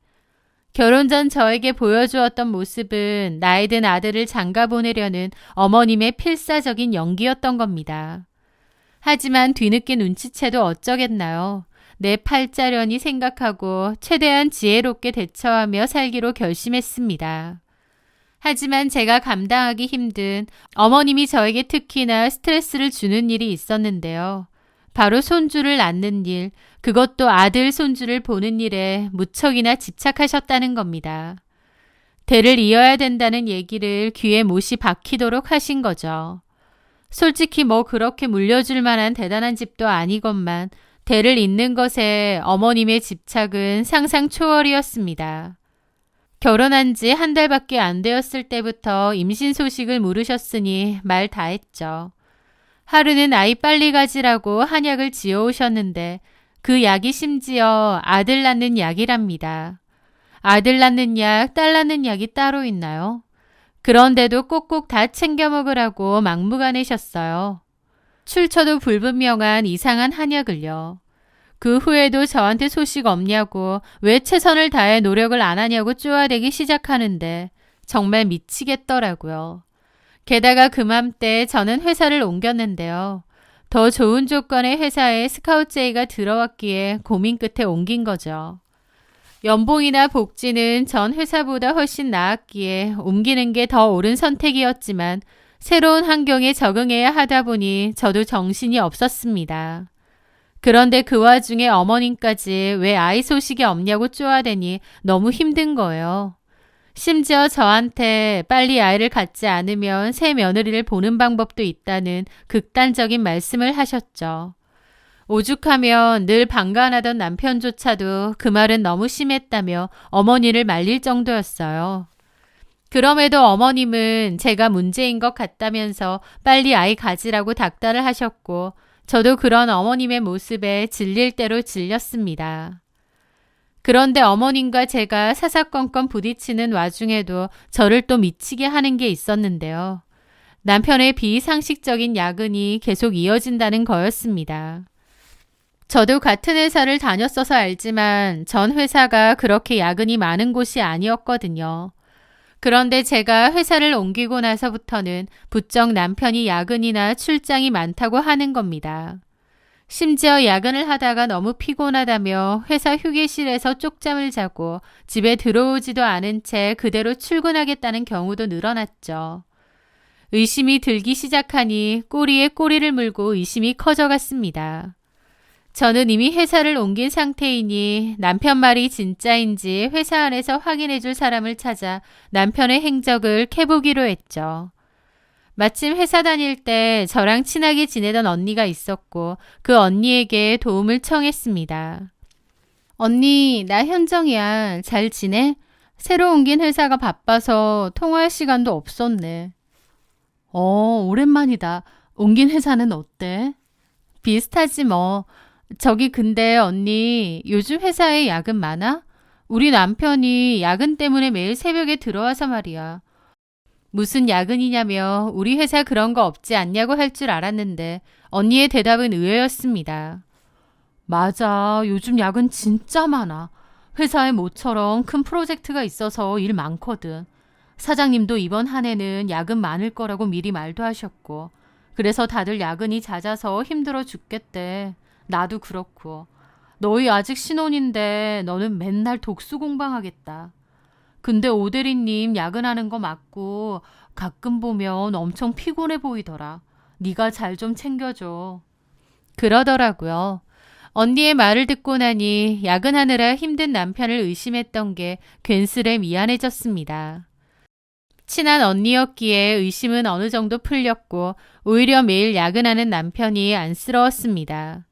결혼 전 저에게 보여주었던 모습은 나이 든 아들을 장가 보내려는 어머님의 필사적인 연기였던 겁니다. 하지만 뒤늦게 눈치채도 어쩌겠나요. 내 팔자련이 생각하고 최대한 지혜롭게 대처하며 살기로 결심했습니다. 하지만 제가 감당하기 힘든 어머님이 저에게 특히나 스트레스를 주는 일이 있었는데요. 바로 손주를 낳는 일, 그것도 아들 손주를 보는 일에 무척이나 집착하셨다는 겁니다. 대를 이어야 된다는 얘기를 귀에 못이 박히도록 하신 거죠. 솔직히 뭐 그렇게 물려줄 만한 대단한 집도 아니건만 대를 잇는 것에 어머님의 집착은 상상 초월이었습니다. 결혼한 지 한 달밖에 안 되었을 때부터 임신 소식을 물으셨으니 말 다 했죠. 하루는 아이 빨리 가지라고 한약을 지어오셨는데 그 약이 심지어 아들 낳는 약이랍니다. 아들 낳는 약, 딸 낳는 약이 따로 있나요? 그런데도 꼭꼭 다 챙겨 먹으라고 막무가내셨어요. 출처도 불분명한 이상한 한약을요. 그 후에도 저한테 소식 없냐고 왜 최선을 다해 노력을 안 하냐고 쪼아대기 시작하는데 정말 미치겠더라고요. 게다가 그맘때 저는 회사를 옮겼는데요. 더 좋은 조건의 회사에 스카우트 제의가 들어왔기에 고민 끝에 옮긴 거죠. 연봉이나 복지는 전 회사보다 훨씬 나았기에 옮기는 게 더 옳은 선택이었지만 새로운 환경에 적응해야 하다 보니 저도 정신이 없었습니다. 그런데 그 와중에 어머님까지 왜 아이 소식이 없냐고 쪼아대니 너무 힘든 거예요. 심지어 저한테 빨리 아이를 갖지 않으면 새 며느리를 보는 방법도 있다는 극단적인 말씀을 하셨죠. 오죽하면 늘 방관하던 남편조차도 그 말은 너무 심했다며 어머니를 말릴 정도였어요. 그럼에도 어머님은 제가 문제인 것 같다면서 빨리 아이 가지라고 닥달을 하셨고 저도 그런 어머님의 모습에 질릴 대로 질렸습니다. 그런데 어머님과 제가 사사건건 부딪히는 와중에도 저를 또 미치게 하는 게 있었는데요. 남편의 비상식적인 야근이 계속 이어진다는 거였습니다. 저도 같은 회사를 다녔어서 알지만 전 회사가 그렇게 야근이 많은 곳이 아니었거든요. 그런데 제가 회사를 옮기고 나서부터는 부쩍 남편이 야근이나 출장이 많다고 하는 겁니다. 심지어 야근을 하다가 너무 피곤하다며 회사 휴게실에서 쪽잠을 자고 집에 들어오지도 않은 채 그대로 출근하겠다는 경우도 늘어났죠. 의심이 들기 시작하니 꼬리에 꼬리를 물고 의심이 커져갔습니다. 저는 이미 회사를 옮긴 상태이니 남편 말이 진짜인지 회사 안에서 확인해 줄 사람을 찾아 남편의 행적을 캐보기로 했죠. 마침 회사 다닐 때 저랑 친하게 지내던 언니가 있었고 그 언니에게 도움을 청했습니다. 언니, 나 현정이야. 잘 지내? 새로 옮긴 회사가 바빠서 통화할 시간도 없었네. 오랜만이다. 옮긴 회사는 어때? 비슷하지 뭐. 저기 근데 언니, 요즘 회사에 야근 많아? 우리 남편이 야근 때문에 매일 새벽에 들어와서 말이야. 무슨 야근이냐며 우리 회사 그런 거 없지 않냐고 할 줄 알았는데 언니의 대답은 의외였습니다. 맞아. 요즘 야근 진짜 많아. 회사에 모처럼 큰 프로젝트가 있어서 일 많거든. 사장님도 이번 한 해는 야근 많을 거라고 미리 말도 하셨고. 그래서 다들 야근이 잦아서 힘들어 죽겠대. 나도 그렇고. 너희 아직 신혼인데 너는 맨날 독수 공방하겠다. 근데 오대리님 야근하는 거 맞고 가끔 보면 엄청 피곤해 보이더라. 네가 잘 좀 챙겨줘. 그러더라고요. 언니의 말을 듣고 나니 야근하느라 힘든 남편을 의심했던 게 괜스레 미안해졌습니다. 친한 언니였기에 의심은 어느 정도 풀렸고 오히려 매일 야근하는 남편이 안쓰러웠습니다.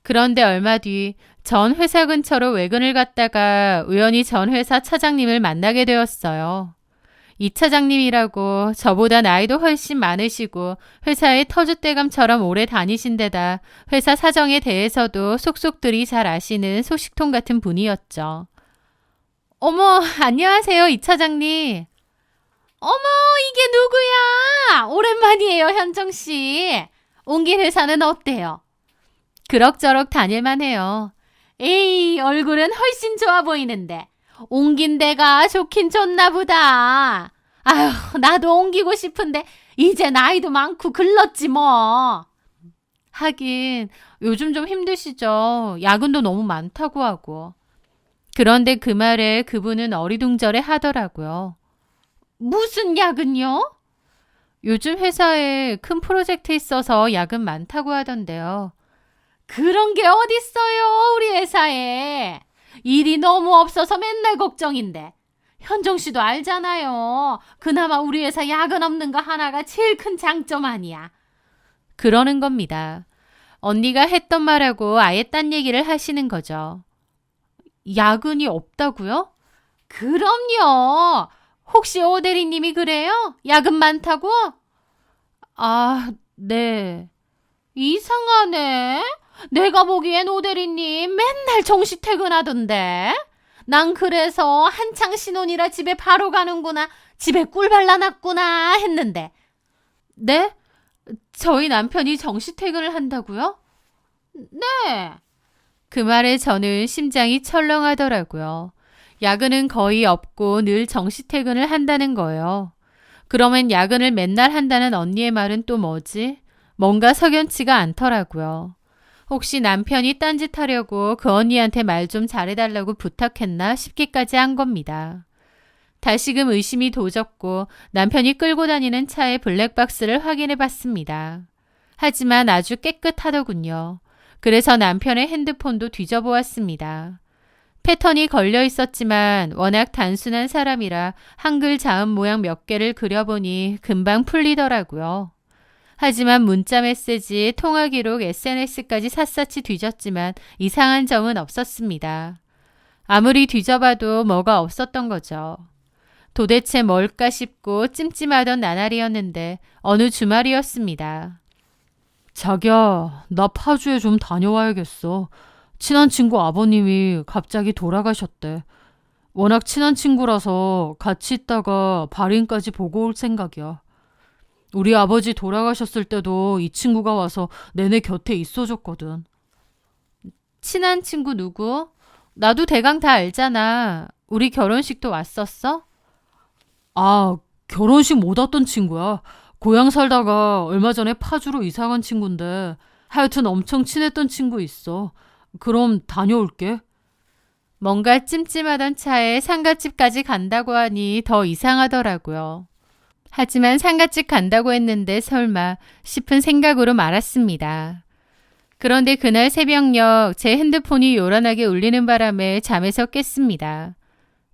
그런데 얼마 뒤 전 회사 근처로 외근을 갔다가 우연히 전 회사 차장님을 만나게 되었어요. 이 차장님이라고 저보다 나이도 훨씬 많으시고 회사에 터줏대감처럼 오래 다니신 데다 회사 사정에 대해서도 속속들이 잘 아시는 소식통 같은 분이었죠. 어머, 안녕하세요, 이 차장님. 어머, 이게 누구야? 오랜만이에요, 현정씨. 옮긴 회사는 어때요? 그럭저럭 다닐만 해요. 에이, 얼굴은 훨씬 좋아 보이는데. 옮긴 데가 좋긴 좋나 보다. 아휴, 나도 옮기고 싶은데 이제 나이도 많고 글렀지 뭐. 하긴 요즘 좀 힘드시죠. 야근도 너무 많다고 하고. 그런데 그 말에 그분은 어리둥절해 하더라고요. 무슨 야근요? 요즘 회사에 큰 프로젝트 있어서 야근 많다고 하던데요. 그런 게 어딨어요, 우리 회사에. 일이 너무 없어서 맨날 걱정인데. 현정 씨도 알잖아요. 그나마 우리 회사 야근 없는 거 하나가 제일 큰 장점 아니야. 그러는 겁니다. 언니가 했던 말하고 아예 딴 얘기를 하시는 거죠. 야근이 없다고요? 그럼요. 혹시 오 대리님이 그래요? 야근 많다고? 아, 네. 이상하네. 내가 보기엔 오 대리님 맨날 정시 퇴근하던데. 난 그래서 한창 신혼이라 집에 바로 가는구나. 집에 꿀 발라놨구나 했는데. 네? 저희 남편이 정시 퇴근을 한다고요? 네. 그 말에 저는 심장이 철렁하더라고요. 야근은 거의 없고 늘 정시 퇴근을 한다는 거예요. 그러면 야근을 맨날 한다는 언니의 말은 또 뭐지? 뭔가 석연치가 않더라고요. 혹시 남편이 딴짓하려고 그 언니한테 말 좀 잘해달라고 부탁했나 싶기까지 한 겁니다. 다시금 의심이 도졌고 남편이 끌고 다니는 차의 블랙박스를 확인해 봤습니다. 하지만 아주 깨끗하더군요. 그래서 남편의 핸드폰도 뒤져보았습니다. 패턴이 걸려 있었지만 워낙 단순한 사람이라 한글 자음 모양 몇 개를 그려보니 금방 풀리더라고요. 하지만 문자 메시지, 통화 기록, SNS까지 샅샅이 뒤졌지만 이상한 점은 없었습니다. 아무리 뒤져봐도 뭐가 없었던 거죠. 도대체 뭘까 싶고 찜찜하던 나날이었는데 어느 주말이었습니다. 자기야, 나 파주에 좀 다녀와야겠어. 친한 친구 아버님이 갑자기 돌아가셨대. 워낙 친한 친구라서 같이 있다가 발인까지 보고 올 생각이야. 우리 아버지 돌아가셨을 때도 이 친구가 와서 내내 곁에 있어줬거든. 친한 친구 누구? 나도 대강 다 알잖아. 우리 결혼식도 왔었어? 아, 결혼식 못 왔던 친구야. 고향 살다가 얼마 전에 파주로 이사 간 친구인데 하여튼 엄청 친했던 친구 있어. 그럼 다녀올게. 뭔가 찜찜하던 차에 상갓집까지 간다고 하니 더 이상하더라고요. 하지만 상갓집 간다고 했는데 설마 싶은 생각으로 말았습니다. 그런데 그날 새벽녘 제 핸드폰이 요란하게 울리는 바람에 잠에서 깼습니다.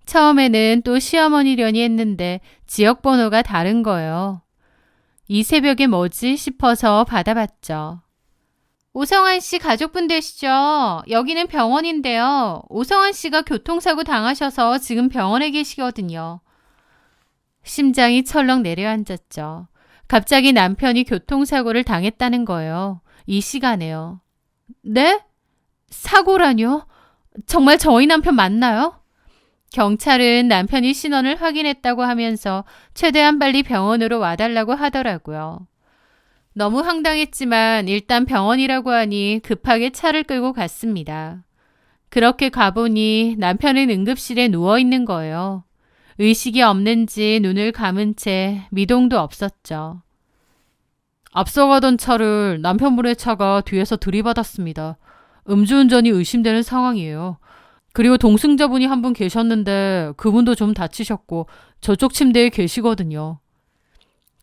처음에는 또 시어머니려니 했는데 지역번호가 다른 거예요. 이 새벽에 뭐지 싶어서 받아봤죠. 오성환 씨 가족분 되시죠? 여기는 병원인데요. 오성환 씨가 교통사고 당하셔서 지금 병원에 계시거든요. 심장이 철렁 내려앉았죠. 갑자기 남편이 교통사고를 당했다는 거예요. 이 시간에요. 네? 사고라뇨? 정말 저희 남편 맞나요? 경찰은 남편이 신원을 확인했다고 하면서 최대한 빨리 병원으로 와달라고 하더라고요. 너무 황당했지만 일단 병원이라고 하니 급하게 차를 끌고 갔습니다. 그렇게 가보니 남편은 응급실에 누워있는 거예요. 의식이 없는지 눈을 감은 채 미동도 없었죠. 앞서가던 차를 남편분의 차가 뒤에서 들이받았습니다. 음주운전이 의심되는 상황이에요. 그리고 동승자분이 한 분 계셨는데 그분도 좀 다치셨고 저쪽 침대에 계시거든요.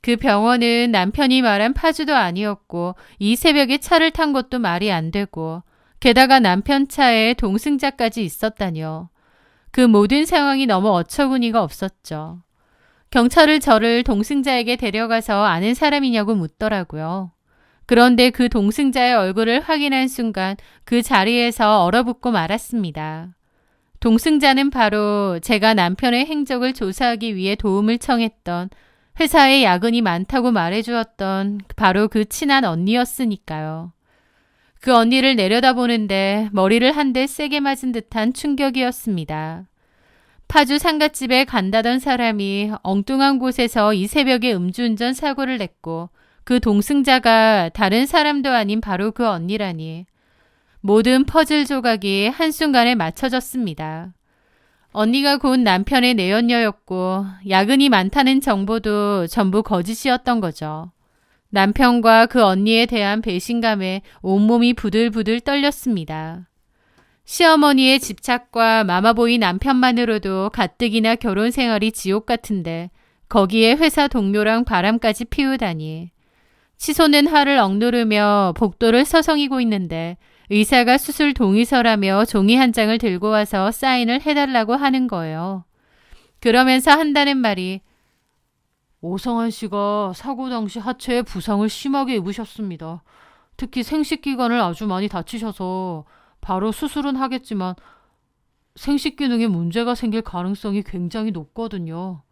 그 병원은 남편이 말한 파주도 아니었고 이 새벽에 차를 탄 것도 말이 안 되고 게다가 남편 차에 동승자까지 있었다뇨. 그 모든 상황이 너무 어처구니가 없었죠. 경찰을 저를 동승자에게 데려가서 아는 사람이냐고 묻더라고요. 그런데 그 동승자의 얼굴을 확인한 순간 그 자리에서 얼어붙고 말았습니다. 동승자는 바로 제가 남편의 행적을 조사하기 위해 도움을 청했던 회사에 야근이 많다고 말해주었던 바로 그 친한 언니였으니까요. 그 언니를 내려다보는데 머리를 한 대 세게 맞은 듯한 충격이었습니다. 파주 상갓집에 간다던 사람이 엉뚱한 곳에서 이 새벽에 음주운전 사고를 냈고 그 동승자가 다른 사람도 아닌 바로 그 언니라니. 모든 퍼즐 조각이 한순간에 맞춰졌습니다. 언니가 곧 남편의 내연녀였고 야근이 많다는 정보도 전부 거짓이었던 거죠. 남편과 그 언니에 대한 배신감에 온몸이 부들부들 떨렸습니다. 시어머니의 집착과 마마보이 남편만으로도 가뜩이나 결혼 생활이 지옥 같은데 거기에 회사 동료랑 바람까지 피우다니. 치솟는 화를 억누르며 복도를 서성이고 있는데 의사가 수술 동의서라며 종이 한 장을 들고 와서 사인을 해달라고 하는 거예요. 그러면서 한다는 말이 오성환 씨가 사고 당시 하체에 부상을 심하게 입으셨습니다. 특히 생식기관을 아주 많이 다치셔서 바로 수술은 하겠지만 생식기능에 문제가 생길 가능성이 굉장히 높거든요.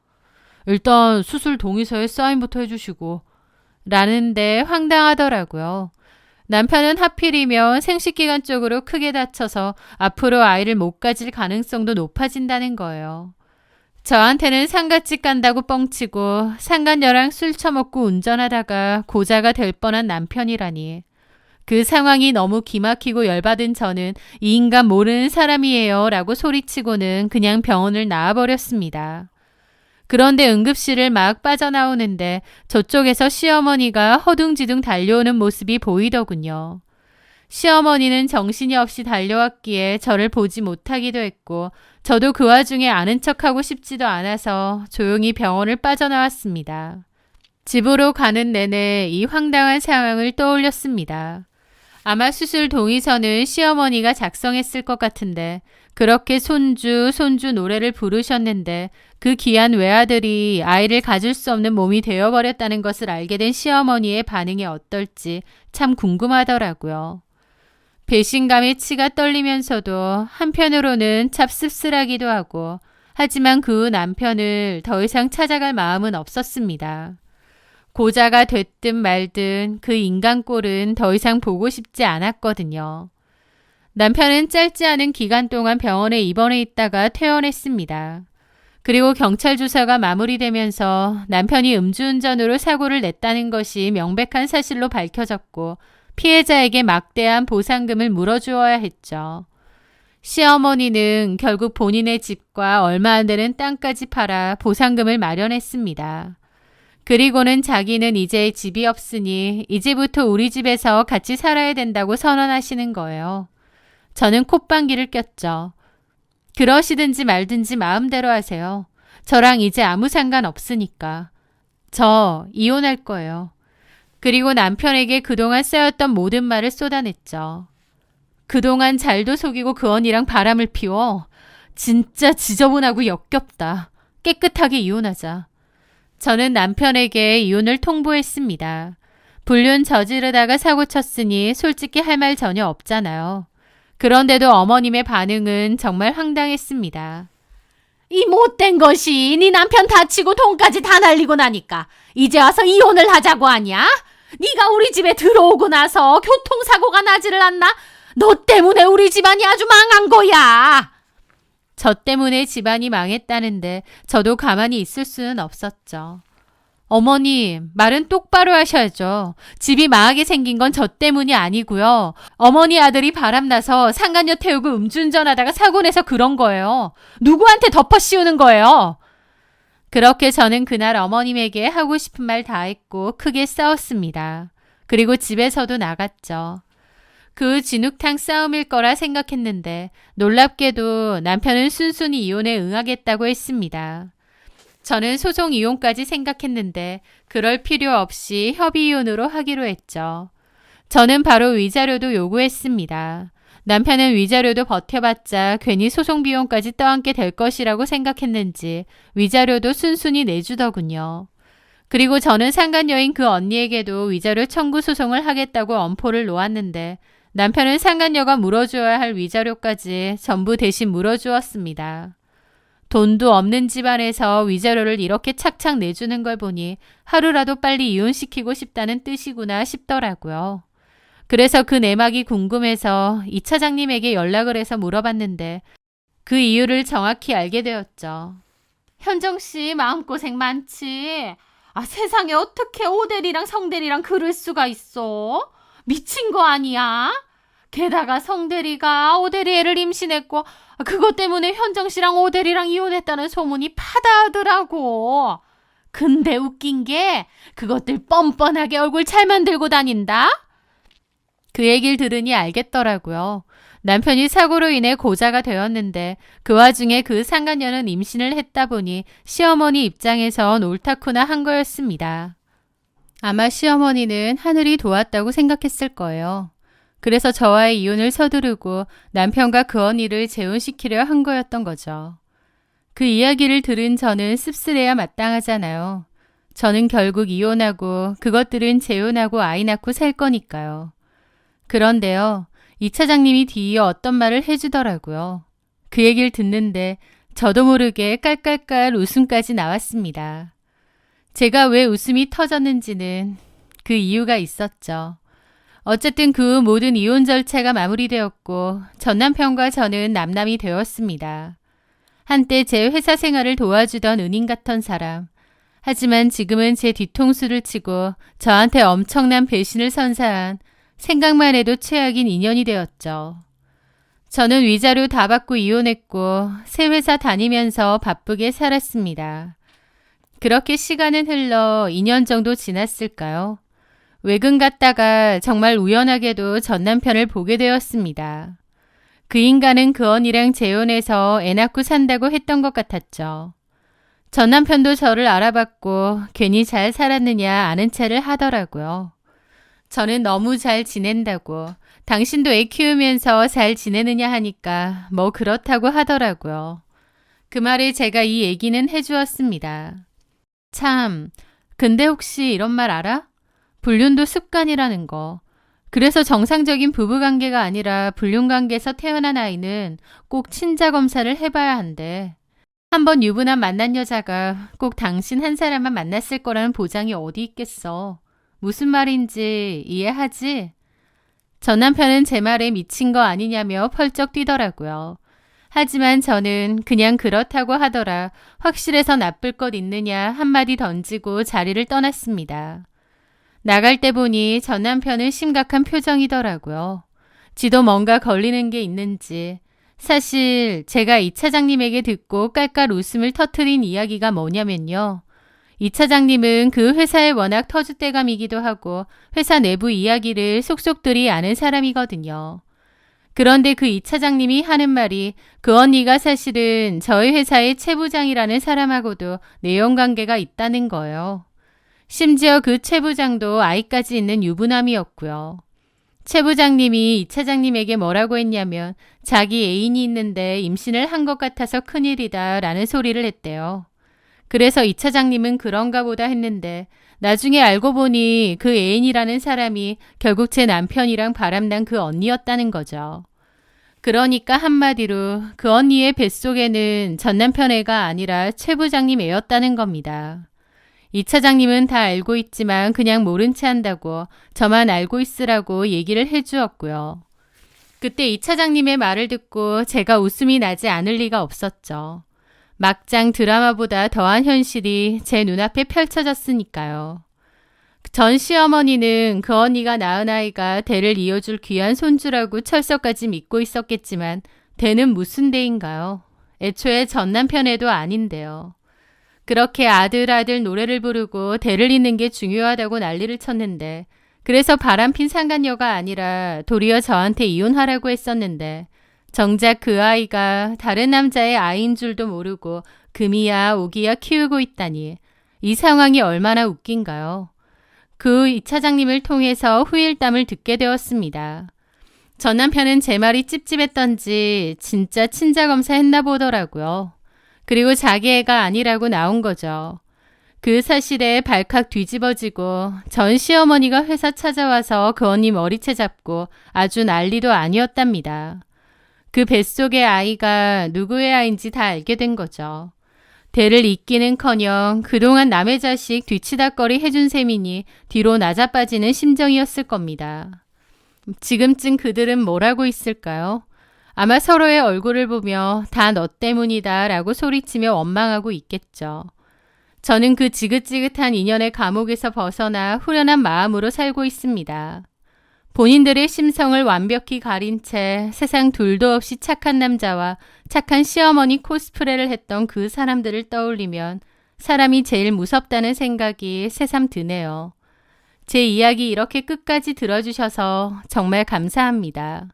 일단 수술 동의서에 사인부터 해주시고 라는데 황당하더라고요. 남편은 하필이면 생식기관 쪽으로 크게 다쳐서 앞으로 아이를 못 가질 가능성도 높아진다는 거예요. 저한테는 상갓집 간다고 뻥치고 상간녀랑 술 처먹고 운전하다가 고자가 될 뻔한 남편이라니. 그 상황이 너무 기막히고 열받은 저는 이 인간 모르는 사람이에요 라고 소리치고는 그냥 병원을 나와버렸습니다. 그런데 응급실을 막 빠져나오는데 저쪽에서 시어머니가 허둥지둥 달려오는 모습이 보이더군요. 시어머니는 정신이 없이 달려왔기에 저를 보지 못하기도 했고 저도 그 와중에 아는 척하고 싶지도 않아서 조용히 병원을 빠져나왔습니다. 집으로 가는 내내 이 황당한 상황을 떠올렸습니다. 아마 수술 동의서는 시어머니가 작성했을 것 같은데 그렇게 손주 노래를 부르셨는데 그 귀한 외아들이 아이를 가질 수 없는 몸이 되어버렸다는 것을 알게 된 시어머니의 반응이 어떨지 참 궁금하더라고요. 배신감에 치가 떨리면서도 한편으로는 찹씁쓸하기도 하고 하지만 그 남편을 더 이상 찾아갈 마음은 없었습니다. 고자가 됐든 말든 그 인간 꼴은 더 이상 보고 싶지 않았거든요. 남편은 짧지 않은 기간 동안 병원에 입원해 있다가 퇴원했습니다. 그리고 경찰 조사가 마무리되면서 남편이 음주운전으로 사고를 냈다는 것이 명백한 사실로 밝혀졌고 피해자에게 막대한 보상금을 물어주어야 했죠. 시어머니는 결국 본인의 집과 얼마 안 되는 땅까지 팔아 보상금을 마련했습니다. 그리고는 자기는 이제 집이 없으니 이제부터 우리 집에서 같이 살아야 된다고 선언하시는 거예요. 저는 콧방귀를 꼈죠. 그러시든지 말든지 마음대로 하세요. 저랑 이제 아무 상관 없으니까. 저 이혼할 거예요. 그리고 남편에게 그동안 쌓였던 모든 말을 쏟아냈죠. 그동안 잘도 속이고 그 언니랑 바람을 피워. 진짜 지저분하고 역겹다. 깨끗하게 이혼하자. 저는 남편에게 이혼을 통보했습니다. 불륜 저지르다가 사고 쳤으니 솔직히 할 말 전혀 없잖아요. 그런데도 어머님의 반응은 정말 황당했습니다. 이 못된 것이 네 남편 다치고 돈까지 다 날리고 나니까 이제 와서 이혼을 하자고 하냐? 네가 우리 집에 들어오고 나서 교통사고가 나지를 않나? 너 때문에 우리 집안이 아주 망한 거야. 저 때문에 집안이 망했다는데 저도 가만히 있을 수는 없었죠. 어머니, 말은 똑바로 하셔야죠. 집이 망하게 생긴 건 저 때문이 아니고요. 어머니 아들이 바람나서 상간녀 태우고 음주운전하다가 사고 내서 그런 거예요. 누구한테 덮어 씌우는 거예요? 그렇게 저는 그날 어머님에게 하고 싶은 말 다 했고 크게 싸웠습니다. 그리고 집에서도 나갔죠. 그 진흙탕 싸움일 거라 생각했는데 놀랍게도 남편은 순순히 이혼에 응하겠다고 했습니다. 저는 소송 이혼까지 생각했는데 그럴 필요 없이 협의 이혼으로 하기로 했죠. 저는 바로 위자료도 요구했습니다. 남편은 위자료도 버텨봤자 괜히 소송 비용까지 떠안게 될 것이라고 생각했는지 위자료도 순순히 내주더군요. 그리고 저는 상간녀인 그 언니에게도 위자료 청구 소송을 하겠다고 엄포를 놓았는데 남편은 상간녀가 물어줘야 할 위자료까지 전부 대신 물어주었습니다. 돈도 없는 집안에서 위자료를 이렇게 착착 내주는 걸 보니 하루라도 빨리 이혼시키고 싶다는 뜻이구나 싶더라고요. 그래서 그 내막이 궁금해서 이 차장님에게 연락을 해서 물어봤는데 그 이유를 정확히 알게 되었죠. 현정씨 마음고생 많지? 세상에 어떻게 오대리랑 성대리랑 그럴 수가 있어? 미친 거 아니야? 게다가 성대리가 오대리 애를 임신했고 그것 때문에 현정씨랑 오대리랑 이혼했다는 소문이 파다하더라고. 근데 웃긴 게 그것들 뻔뻔하게 얼굴 잘 만들고 다닌다? 그 얘기를 들으니 알겠더라고요. 남편이 사고로 인해 고자가 되었는데 그 와중에 그 상간녀는 임신을 했다 보니 시어머니 입장에선 옳다쿠나 한 거였습니다. 아마 시어머니는 하늘이 도왔다고 생각했을 거예요. 그래서 저와의 이혼을 서두르고 남편과 그 언니를 재혼시키려 한 거였던 거죠. 그 이야기를 들은 저는 씁쓸해야 마땅하잖아요. 저는 결국 이혼하고 그것들은 재혼하고 아이 낳고 살 거니까요. 그런데요, 이 차장님이 뒤이어 어떤 말을 해주더라고요. 그 얘기를 듣는데 저도 모르게 깔깔깔 웃음까지 나왔습니다. 제가 왜 웃음이 터졌는지는 그 이유가 있었죠. 어쨌든 그 모든 이혼 절차가 마무리되었고 전 남편과 저는 남남이 되었습니다. 한때 제 회사 생활을 도와주던 은인 같던 사람. 하지만 지금은 제 뒤통수를 치고 저한테 엄청난 배신을 선사한 생각만 해도 최악인 인연이 되었죠. 저는 위자료 다 받고 이혼했고 새 회사 다니면서 바쁘게 살았습니다. 그렇게 시간은 흘러 2년 정도 지났을까요? 외근 갔다가 정말 우연하게도 전 남편을 보게 되었습니다. 그 인간은 그 언니랑 재혼해서 애 낳고 산다고 했던 것 같았죠. 전 남편도 저를 알아봤고 괜히 잘 살았느냐 아는 체를 하더라고요. 저는 너무 잘 지낸다고 당신도 애 키우면서 잘 지내느냐 하니까 뭐 그렇다고 하더라고요. 그 말에 제가 이 얘기는 해주었습니다. 참, 근데 혹시 이런 말 알아? 불륜도 습관이라는 거. 그래서 정상적인 부부관계가 아니라 불륜관계에서 태어난 아이는 꼭 친자 검사를 해봐야 한대. 한번 유부남 만난 여자가 꼭 당신 한 사람만 만났을 거라는 보장이 어디 있겠어. 무슨 말인지 이해하지? 전 남편은 제 말에 미친 거 아니냐며 펄쩍 뛰더라고요. 하지만 저는 그냥 그렇다고 하더라 확실해서 나쁠 것 있느냐 한마디 던지고 자리를 떠났습니다. 나갈 때 보니 전 남편은 심각한 표정이더라고요. 지도 뭔가 걸리는 게 있는지. 사실 제가 이 차장님에게 듣고 깔깔 웃음을 터트린 이야기가 뭐냐면요. 이 차장님은 그 회사의 워낙 터줏대감이기도 하고 회사 내부 이야기를 속속들이 아는 사람이거든요. 그런데 그 이 차장님이 하는 말이 그 언니가 사실은 저희 회사의 최 부장이라는 사람하고도 내연관계가 있다는 거예요. 심지어 그 최 부장도 아이까지 있는 유부남이었고요. 최 부장님이 이 차장님에게 뭐라고 했냐면 자기 애인이 있는데 임신을 한 것 같아서 큰일이다 라는 소리를 했대요. 그래서 이 차장님은 그런가 보다 했는데 나중에 알고 보니 그 애인이라는 사람이 결국 제 남편이랑 바람난 그 언니였다는 거죠. 그러니까 한마디로 그 언니의 뱃속에는 전 남편 애가 아니라 최 부장님 애였다는 겁니다. 이 차장님은 다 알고 있지만 그냥 모른 체 한다고 저만 알고 있으라고 얘기를 해주었고요. 그때 이 차장님의 말을 듣고 제가 웃음이 나지 않을 리가 없었죠. 막장 드라마보다 더한 현실이 제 눈앞에 펼쳐졌으니까요. 전 시어머니는 그 언니가 낳은 아이가 대를 이어줄 귀한 손주라고 철석까지 믿고 있었겠지만 대는 무슨 대인가요? 애초에 전 남편애도 아닌데요. 그렇게 아들 노래를 부르고 대를 잇는 게 중요하다고 난리를 쳤는데 그래서 바람핀 상간녀가 아니라 도리어 저한테 이혼하라고 했었는데 정작 그 아이가 다른 남자의 아이인 줄도 모르고 금이야 오기야 키우고 있다니 이 상황이 얼마나 웃긴가요? 그 이 차장님을 통해서 후일담을 듣게 되었습니다. 전 남편은 제 말이 찝찝했던지 진짜 친자검사 했나 보더라고요. 그리고 자기 애가 아니라고 나온 거죠. 그 사실에 발칵 뒤집어지고 전 시어머니가 회사 찾아와서 그 언니 머리채 잡고 아주 난리도 아니었답니다. 그 뱃속의 아이가 누구의 아이인지 다 알게 된 거죠. 대를 잇기는커녕 그동안 남의 자식 뒤치다꺼리 해준 셈이니 뒤로 낮아빠지는 심정이었을 겁니다. 지금쯤 그들은 뭘 하고 있을까요? 아마 서로의 얼굴을 보며 다 너 때문이다 라고 소리치며 원망하고 있겠죠. 저는 그 지긋지긋한 인연의 감옥에서 벗어나 후련한 마음으로 살고 있습니다. 본인들의 심성을 완벽히 가린 채 세상 둘도 없이 착한 남자와 착한 시어머니 코스프레를 했던 그 사람들을 떠올리면 사람이 제일 무섭다는 생각이 새삼 드네요. 제 이야기 이렇게 끝까지 들어주셔서 정말 감사합니다.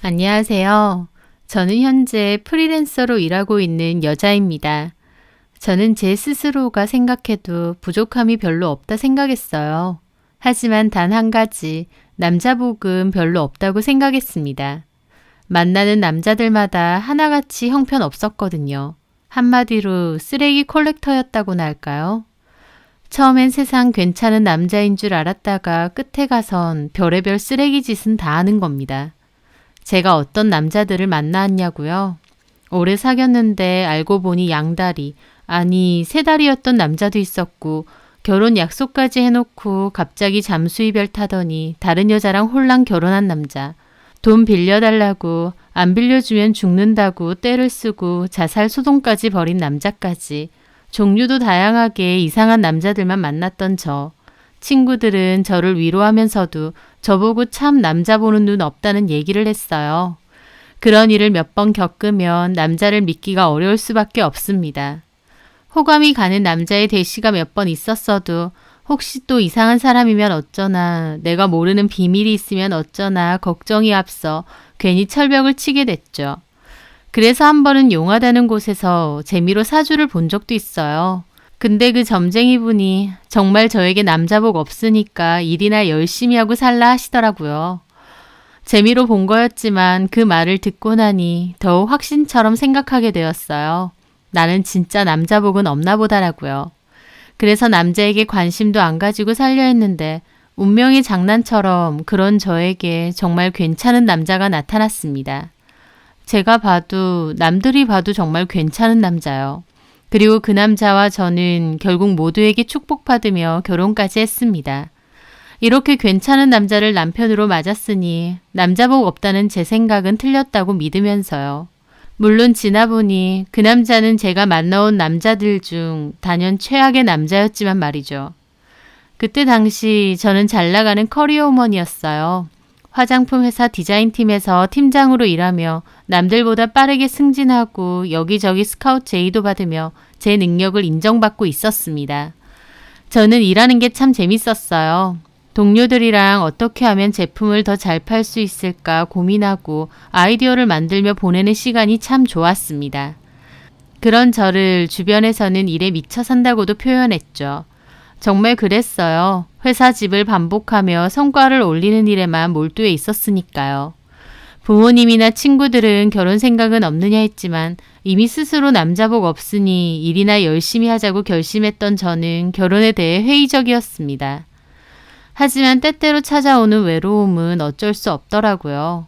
안녕하세요. 저는 현재 프리랜서로 일하고 있는 여자입니다. 저는 제 스스로가 생각해도 부족함이 별로 없다 생각했어요. 하지만 단 한 가지, 남자복은 별로 없다고 생각했습니다. 만나는 남자들마다 하나같이 형편없었거든요. 한마디로 쓰레기 콜렉터였다고나 할까요? 처음엔 세상 괜찮은 남자인 줄 알았다가 끝에 가선 별의별 쓰레기 짓은 다 하는 겁니다. 제가 어떤 남자들을 만나왔냐고요? 오래 사귀었는데 알고 보니 양다리, 아니 세다리였던 남자도 있었고 결혼 약속까지 해놓고 갑자기 잠수 이별 타더니 다른 여자랑 홀랑 결혼한 남자. 돈 빌려달라고 안 빌려주면 죽는다고 떼를 쓰고 자살 소동까지 벌인 남자까지. 종류도 다양하게 이상한 남자들만 만났던 저. 친구들은 저를 위로하면서도 저보고 참 남자 보는 눈 없다는 얘기를 했어요. 그런 일을 몇 번 겪으면 남자를 믿기가 어려울 수밖에 없습니다. 호감이 가는 남자의 대시가 몇 번 있었어도 혹시 또 이상한 사람이면 어쩌나, 내가 모르는 비밀이 있으면 어쩌나 걱정이 앞서 괜히 철벽을 치게 됐죠. 그래서 한 번은 용하다는 곳에서 재미로 사주를 본 적도 있어요. 근데 그 점쟁이 분이 정말 저에게 남자복 없으니까 일이나 열심히 하고 살라 하시더라고요. 재미로 본 거였지만 그 말을 듣고 나니 더욱 확신처럼 생각하게 되었어요. 나는 진짜 남자복은 없나 보다라고요. 그래서 남자에게 관심도 안 가지고 살려 했는데 운명의 장난처럼 그런 저에게 정말 괜찮은 남자가 나타났습니다. 제가 봐도 남들이 봐도 정말 괜찮은 남자요. 그리고 그 남자와 저는 결국 모두에게 축복받으며 결혼까지 했습니다. 이렇게 괜찮은 남자를 남편으로 맞았으니 남자복 없다는 제 생각은 틀렸다고 믿으면서요. 물론 지나보니 그 남자는 제가 만나온 남자들 중 단연 최악의 남자였지만 말이죠. 그때 당시 저는 잘 나가는 커리어 우먼이었어요. 화장품 회사 디자인팀에서 팀장으로 일하며 남들보다 빠르게 승진하고 여기저기 스카우트 제의도 받으며 제 능력을 인정받고 있었습니다. 저는 일하는 게 참 재밌었어요. 동료들이랑 어떻게 하면 제품을 더 잘 팔 수 있을까 고민하고 아이디어를 만들며 보내는 시간이 참 좋았습니다. 그런 저를 주변에서는 일에 미쳐 산다고도 표현했죠. 정말 그랬어요. 회사 집을 반복하며 성과를 올리는 일에만 몰두해 있었으니까요. 부모님이나 친구들은 결혼 생각은 없느냐 했지만 이미 스스로 남자복 없으니 일이나 열심히 하자고 결심했던 저는 결혼에 대해 회의적이었습니다. 하지만 때때로 찾아오는 외로움은 어쩔 수 없더라고요.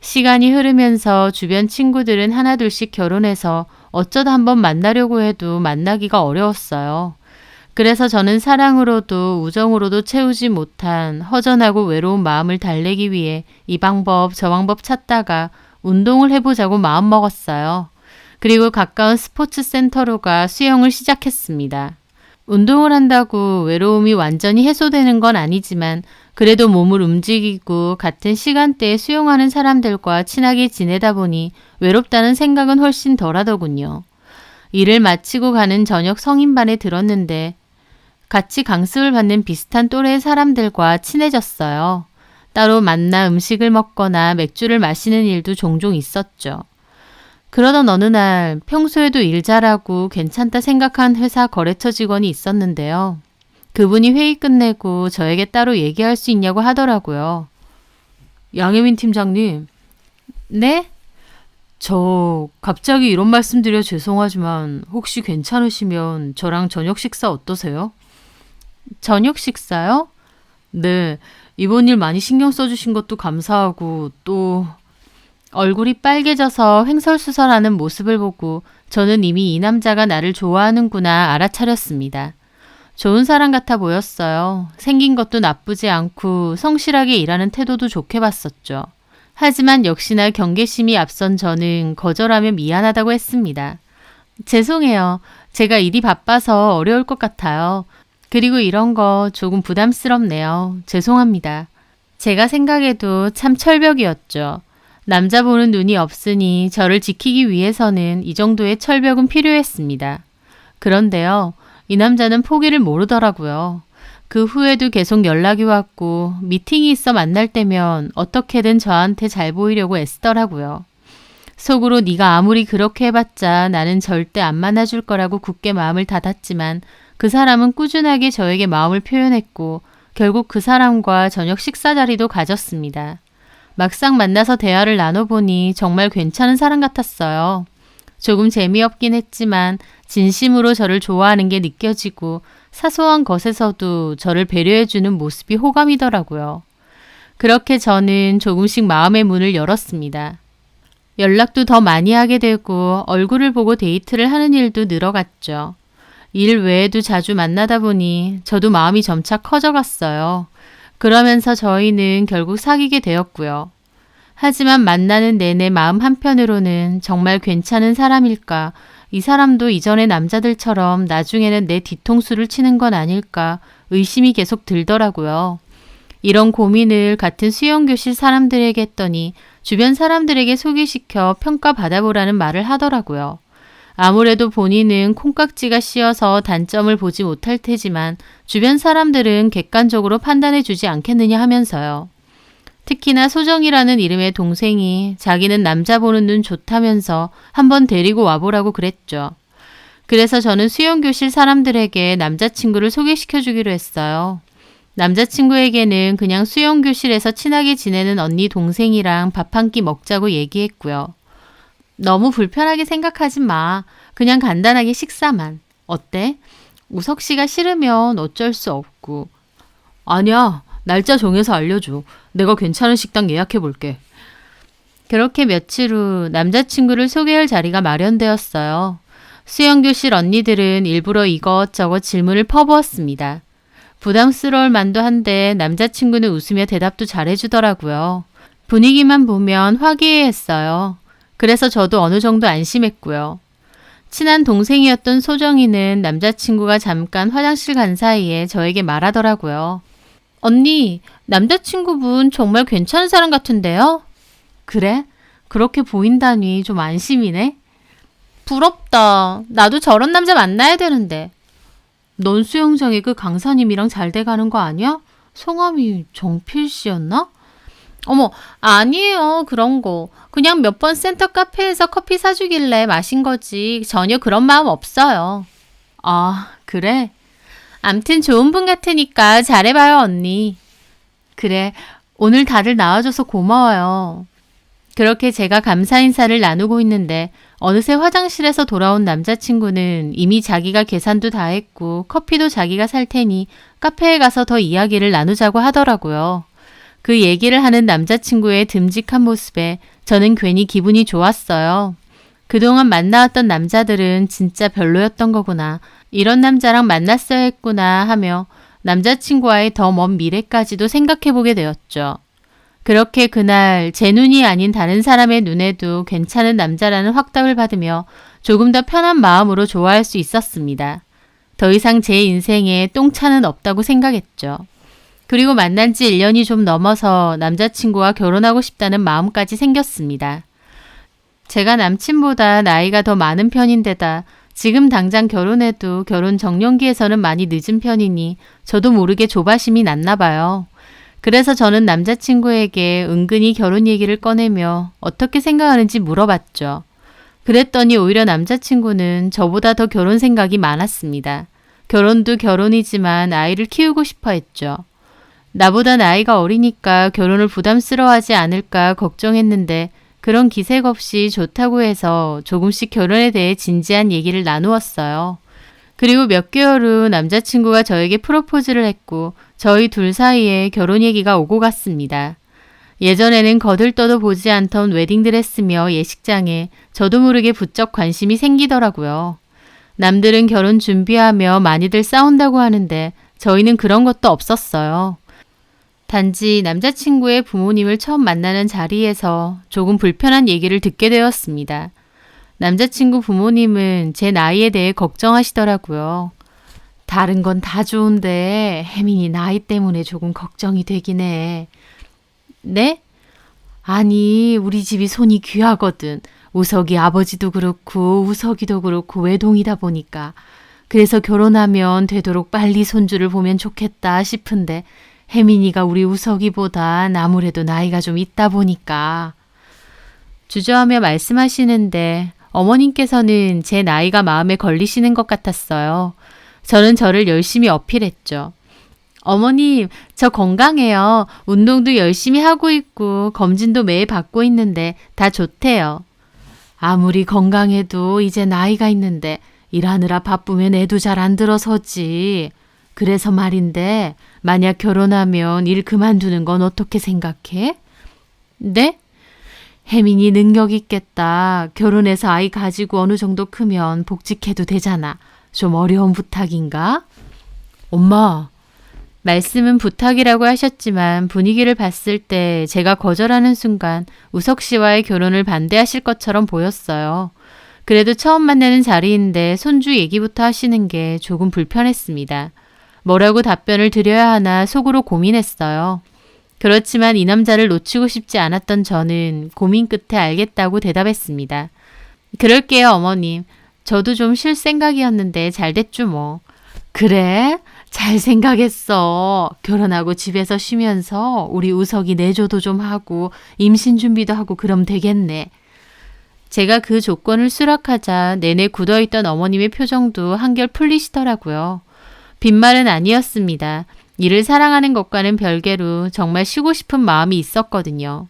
시간이 흐르면서 주변 친구들은 하나둘씩 결혼해서 어쩌다 한번 만나려고 해도 만나기가 어려웠어요. 그래서 저는 사랑으로도 우정으로도 채우지 못한 허전하고 외로운 마음을 달래기 위해 이 방법 저 방법 찾다가 운동을 해보자고 마음먹었어요. 그리고 가까운 스포츠 센터로 가 수영을 시작했습니다. 운동을 한다고 외로움이 완전히 해소되는 건 아니지만 그래도 몸을 움직이고 같은 시간대에 수영하는 사람들과 친하게 지내다 보니 외롭다는 생각은 훨씬 덜하더군요. 일을 마치고 가는 저녁 성인반에 들었는데 같이 강습을 받는 비슷한 또래의 사람들과 친해졌어요. 따로 만나 음식을 먹거나 맥주를 마시는 일도 종종 있었죠. 그러던 어느 날 평소에도 일 잘하고 괜찮다 생각한 회사 거래처 직원이 있었는데요. 그분이 회의 끝내고 저에게 따로 얘기할 수 있냐고 하더라고요. 양혜민 팀장님. 네? 저 갑자기 이런 말씀 드려 죄송하지만 혹시 괜찮으시면 저랑 저녁 식사 어떠세요? 저녁 식사요? 네. 이번 일 많이 신경 써주신 것도 감사하고 또 얼굴이 빨개져서 횡설수설하는 모습을 보고 저는 이미 이 남자가 나를 좋아하는구나 알아차렸습니다. 좋은 사람 같아 보였어요. 생긴 것도 나쁘지 않고 성실하게 일하는 태도도 좋게 봤었죠. 하지만 역시나 경계심이 앞선 저는 거절하며 미안하다고 했습니다. 죄송해요. 제가 일이 바빠서 어려울 것 같아요. 그리고 이런 거 조금 부담스럽네요. 죄송합니다. 제가 생각해도 참 철벽이었죠. 남자 보는 눈이 없으니 저를 지키기 위해서는 이 정도의 철벽은 필요했습니다. 그런데요, 이 남자는 포기를 모르더라고요. 그 후에도 계속 연락이 왔고 미팅이 있어 만날 때면 어떻게든 저한테 잘 보이려고 애쓰더라고요. 속으로 네가 아무리 그렇게 해봤자 나는 절대 안 만나줄 거라고 굳게 마음을 닫았지만 그 사람은 꾸준하게 저에게 마음을 표현했고 결국 그 사람과 저녁 식사 자리도 가졌습니다. 막상 만나서 대화를 나눠보니 정말 괜찮은 사람 같았어요. 조금 재미없긴 했지만 진심으로 저를 좋아하는 게 느껴지고 사소한 것에서도 저를 배려해주는 모습이 호감이더라고요. 그렇게 저는 조금씩 마음의 문을 열었습니다. 연락도 더 많이 하게 되고 얼굴을 보고 데이트를 하는 일도 늘어갔죠. 일 외에도 자주 만나다 보니 저도 마음이 점차 커져갔어요. 그러면서 저희는 결국 사귀게 되었고요. 하지만 만나는 내내 마음 한편으로는 정말 괜찮은 사람일까? 이 사람도 이전의 남자들처럼 나중에는 내 뒤통수를 치는 건 아닐까? 의심이 계속 들더라고요. 이런 고민을 같은 수영교실 사람들에게 했더니 주변 사람들에게 소개시켜 평가받아보라는 말을 하더라고요. 아무래도 본인은 콩깍지가 씌어서 단점을 보지 못할 테지만 주변 사람들은 객관적으로 판단해주지 않겠느냐 하면서요. 특히나 소정이라는 이름의 동생이 자기는 남자 보는 눈 좋다면서 한번 데리고 와보라고 그랬죠. 그래서 저는 수영교실 사람들에게 남자친구를 소개시켜주기로 했어요. 남자친구에게는 그냥 수영교실에서 친하게 지내는 언니 동생이랑 밥 한 끼 먹자고 얘기했고요. 너무 불편하게 생각하지 마. 그냥 간단하게 식사만. 어때? 우석 씨가 싫으면 어쩔 수 없고. 아니야. 날짜 정해서 알려줘. 내가 괜찮은 식당 예약해 볼게. 그렇게 며칠 후 남자친구를 소개할 자리가 마련되었어요. 수영교실 언니들은 일부러 이것저것 질문을 퍼부었습니다. 부담스러울 만도 한데 남자친구는 웃으며 대답도 잘해주더라고요. 분위기만 보면 화기애애했어요. 그래서 저도 어느 정도 안심했고요. 친한 동생이었던 소정이는 남자친구가 잠깐 화장실 간 사이에 저에게 말하더라고요. 언니, 남자친구분 정말 괜찮은 사람 같은데요? 그래? 그렇게 보인다니 좀 안심이네. 부럽다. 나도 저런 남자 만나야 되는데. 넌 수영장에 그 강사님이랑 잘 돼가는 거 아니야? 성함이 정필 씨였나? 어머, 아니에요. 그런 거. 그냥 몇 번 센터 카페에서 커피 사주길래 마신 거지. 전혀 그런 마음 없어요. 아, 그래? 암튼 좋은 분 같으니까 잘해봐요, 언니. 그래, 오늘 다들 나와줘서 고마워요. 그렇게 제가 감사 인사를 나누고 있는데 어느새 화장실에서 돌아온 남자친구는 이미 자기가 계산도 다 했고 커피도 자기가 살 테니 카페에 가서 더 이야기를 나누자고 하더라고요. 그 얘기를 하는 남자친구의 듬직한 모습에 저는 괜히 기분이 좋았어요. 그동안 만나왔던 남자들은 진짜 별로였던 거구나. 이런 남자랑 만났어야 했구나 하며 남자친구와의 더 먼 미래까지도 생각해보게 되었죠. 그렇게 그날 제 눈이 아닌 다른 사람의 눈에도 괜찮은 남자라는 확답을 받으며 조금 더 편한 마음으로 좋아할 수 있었습니다. 더 이상 제 인생에 똥차는 없다고 생각했죠. 그리고 만난 지 1년이 좀 넘어서 남자친구와 결혼하고 싶다는 마음까지 생겼습니다. 제가 남친보다 나이가 더 많은 편인데다 지금 당장 결혼해도 결혼 정년기에서는 많이 늦은 편이니 저도 모르게 조바심이 났나 봐요. 그래서 저는 남자친구에게 은근히 결혼 얘기를 꺼내며 어떻게 생각하는지 물어봤죠. 그랬더니 오히려 남자친구는 저보다 더 결혼 생각이 많았습니다. 결혼도 결혼이지만 아이를 키우고 싶어 했죠. 나보다 나이가 어리니까 결혼을 부담스러워하지 않을까 걱정했는데 그런 기색 없이 좋다고 해서 조금씩 결혼에 대해 진지한 얘기를 나누었어요. 그리고 몇 개월 후 남자친구가 저에게 프로포즈를 했고 저희 둘 사이에 결혼 얘기가 오고 갔습니다. 예전에는 거들떠도 보지 않던 웨딩드레스며 예식장에 저도 모르게 부쩍 관심이 생기더라고요. 남들은 결혼 준비하며 많이들 싸운다고 하는데 저희는 그런 것도 없었어요. 단지 남자친구의 부모님을 처음 만나는 자리에서 조금 불편한 얘기를 듣게 되었습니다. 남자친구 부모님은 제 나이에 대해 걱정하시더라고요. 다른 건 다 좋은데 혜민이 나이 때문에 조금 걱정이 되긴 해. 네? 아니, 우리 집이 손이 귀하거든. 우석이 아버지도 그렇고 우석이도 그렇고 외동이다 보니까. 그래서 결혼하면 되도록 빨리 손주를 보면 좋겠다 싶은데 혜민이가 우리 우석이보단 아무래도 나이가 좀 있다 보니까. 주저하며 말씀하시는데 어머님께서는 제 나이가 마음에 걸리시는 것 같았어요. 저는 저를 열심히 어필했죠. 어머님, 저 건강해요. 운동도 열심히 하고 있고 검진도 매일 받고 있는데 다 좋대요. 아무리 건강해도 이제 나이가 있는데 일하느라 바쁘면 애도 잘 안 들어서지. 그래서 말인데 만약 결혼하면 일 그만두는 건 어떻게 생각해? 네? 혜민이 능력 있겠다. 결혼해서 아이 가지고 어느 정도 크면 복직해도 되잖아. 좀 어려운 부탁인가? 엄마. 말씀은 부탁이라고 하셨지만 분위기를 봤을 때 제가 거절하는 순간 우석 씨와의 결혼을 반대하실 것처럼 보였어요. 그래도 처음 만나는 자리인데 손주 얘기부터 하시는 게 조금 불편했습니다. 뭐라고 답변을 드려야 하나 속으로 고민했어요. 그렇지만 이 남자를 놓치고 싶지 않았던 저는 고민 끝에 알겠다고 대답했습니다. 그럴게요, 어머님. 저도 좀 쉴 생각이었는데 잘 됐죠 뭐. 그래? 잘 생각했어. 결혼하고 집에서 쉬면서 우리 우석이 내조도 좀 하고 임신 준비도 하고 그럼 되겠네. 제가 그 조건을 수락하자 내내 굳어있던 어머님의 표정도 한결 풀리시더라고요. 빈말은 아니었습니다. 일을 사랑하는 것과는 별개로 정말 쉬고 싶은 마음이 있었거든요.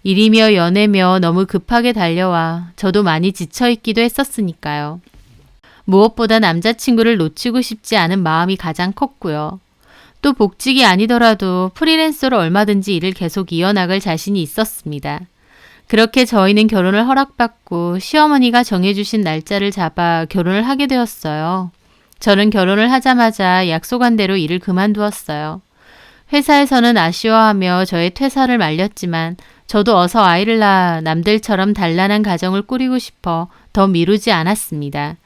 일이며 연애며 너무 급하게 달려와 저도 많이 지쳐있기도 했었으니까요. 무엇보다 남자친구를 놓치고 싶지 않은 마음이 가장 컸고요. 또 복직이 아니더라도 프리랜서로 얼마든지 일을 계속 이어나갈 자신이 있었습니다. 그렇게 저희는 결혼을 허락받고 시어머니가 정해주신 날짜를 잡아 결혼을 하게 되었어요. 저는 결혼을 하자마자 약속한 대로 일을 그만두었어요. 회사에서는 아쉬워하며 저의 퇴사를 말렸지만 저도 어서 아이를 낳아 남들처럼 단란한 가정을 꾸리고 싶어 더 미루지 않았습니다.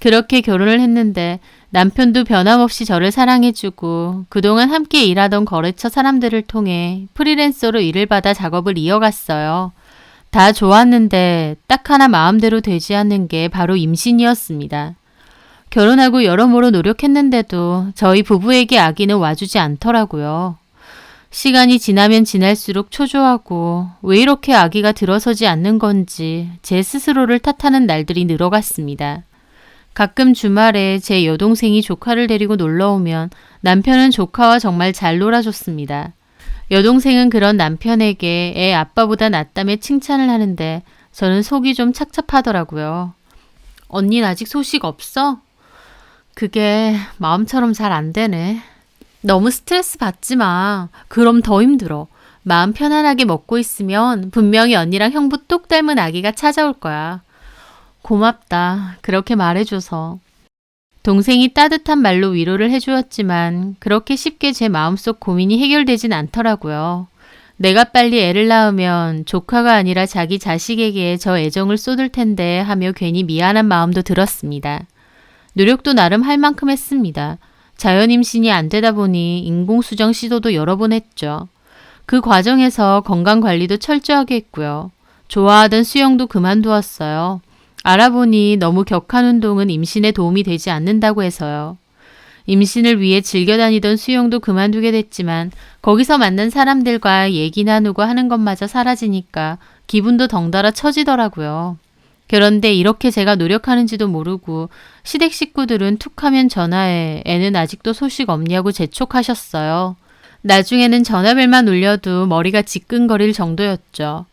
그렇게 결혼을 했는데 남편도 변함없이 저를 사랑해주고 그동안 함께 일하던 거래처 사람들을 통해 프리랜서로 일을 받아 작업을 이어갔어요. 다 좋았는데 딱 하나 마음대로 되지 않는 게 바로 임신이었습니다. 결혼하고 여러모로 노력했는데도 저희 부부에게 아기는 와주지 않더라고요. 시간이 지나면 지날수록 초조하고 왜 이렇게 아기가 들어서지 않는 건지 제 스스로를 탓하는 날들이 늘어갔습니다. 가끔 주말에 제 여동생이 조카를 데리고 놀러오면 남편은 조카와 정말 잘 놀아줬습니다. 여동생은 그런 남편에게 애 아빠보다 낫다며 칭찬을 하는데 저는 속이 좀 착잡하더라고요. 언니는 아직 소식 없어? 그게 마음처럼 잘 안 되네. 너무 스트레스 받지 마. 그럼 더 힘들어. 마음 편안하게 먹고 있으면 분명히 언니랑 형부 똑 닮은 아기가 찾아올 거야. 고맙다. 그렇게 말해줘서. 동생이 따뜻한 말로 위로를 해주었지만 그렇게 쉽게 제 마음속 고민이 해결되진 않더라고요. 내가 빨리 애를 낳으면 조카가 아니라 자기 자식에게 저 애정을 쏟을 텐데 하며 괜히 미안한 마음도 들었습니다. 노력도 나름 할 만큼 했습니다. 자연 임신이 안 되다 보니 인공수정 시도도 여러 번 했죠. 그 과정에서 건강관리도 철저하게 했고요. 좋아하던 수영도 그만두었어요. 알아보니 너무 격한 운동은 임신에 도움이 되지 않는다고 해서요. 임신을 위해 즐겨 다니던 수영도 그만두게 됐지만 거기서 만난 사람들과 얘기 나누고 하는 것마저 사라지니까 기분도 덩달아 처지더라고요. 그런데 이렇게 제가 노력하는지도 모르고 시댁 식구들은 툭하면 전화해 애는 아직도 소식 없냐고 재촉하셨어요. 나중에는 전화벨만 울려도 머리가 지끈거릴 정도였죠.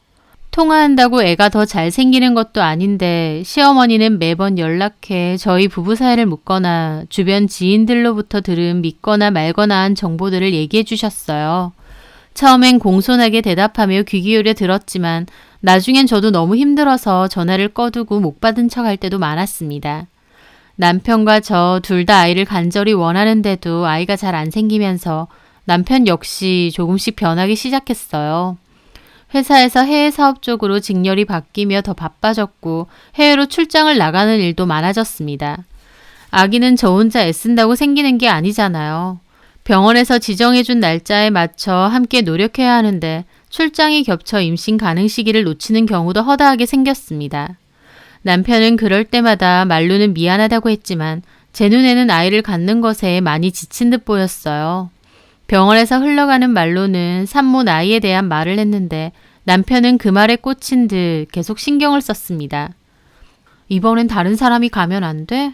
통화한다고 애가 더 잘 생기는 것도 아닌데 시어머니는 매번 연락해 저희 부부 사이를 묻거나 주변 지인들로부터 들은 믿거나 말거나 한 정보들을 얘기해 주셨어요. 처음엔 공손하게 대답하며 귀 기울여 들었지만 나중엔 저도 너무 힘들어서 전화를 꺼두고 못 받은 척 할 때도 많았습니다. 남편과 저 둘 다 아이를 간절히 원하는데도 아이가 잘 안 생기면서 남편 역시 조금씩 변하기 시작했어요. 회사에서 해외 사업 쪽으로 직렬이 바뀌며 더 바빠졌고 해외로 출장을 나가는 일도 많아졌습니다. 아기는 저 혼자 애쓴다고 생기는 게 아니잖아요. 병원에서 지정해준 날짜에 맞춰 함께 노력해야 하는데 출장이 겹쳐 임신 가능 시기를 놓치는 경우도 허다하게 생겼습니다. 남편은 그럴 때마다 말로는 미안하다고 했지만 제 눈에는 아이를 갖는 것에 많이 지친 듯 보였어요. 병원에서 흘러가는 말로는 산모 나이에 대한 말을 했는데 남편은 그 말에 꽂힌 듯 계속 신경을 썼습니다. 이번엔 다른 사람이 가면 안 돼?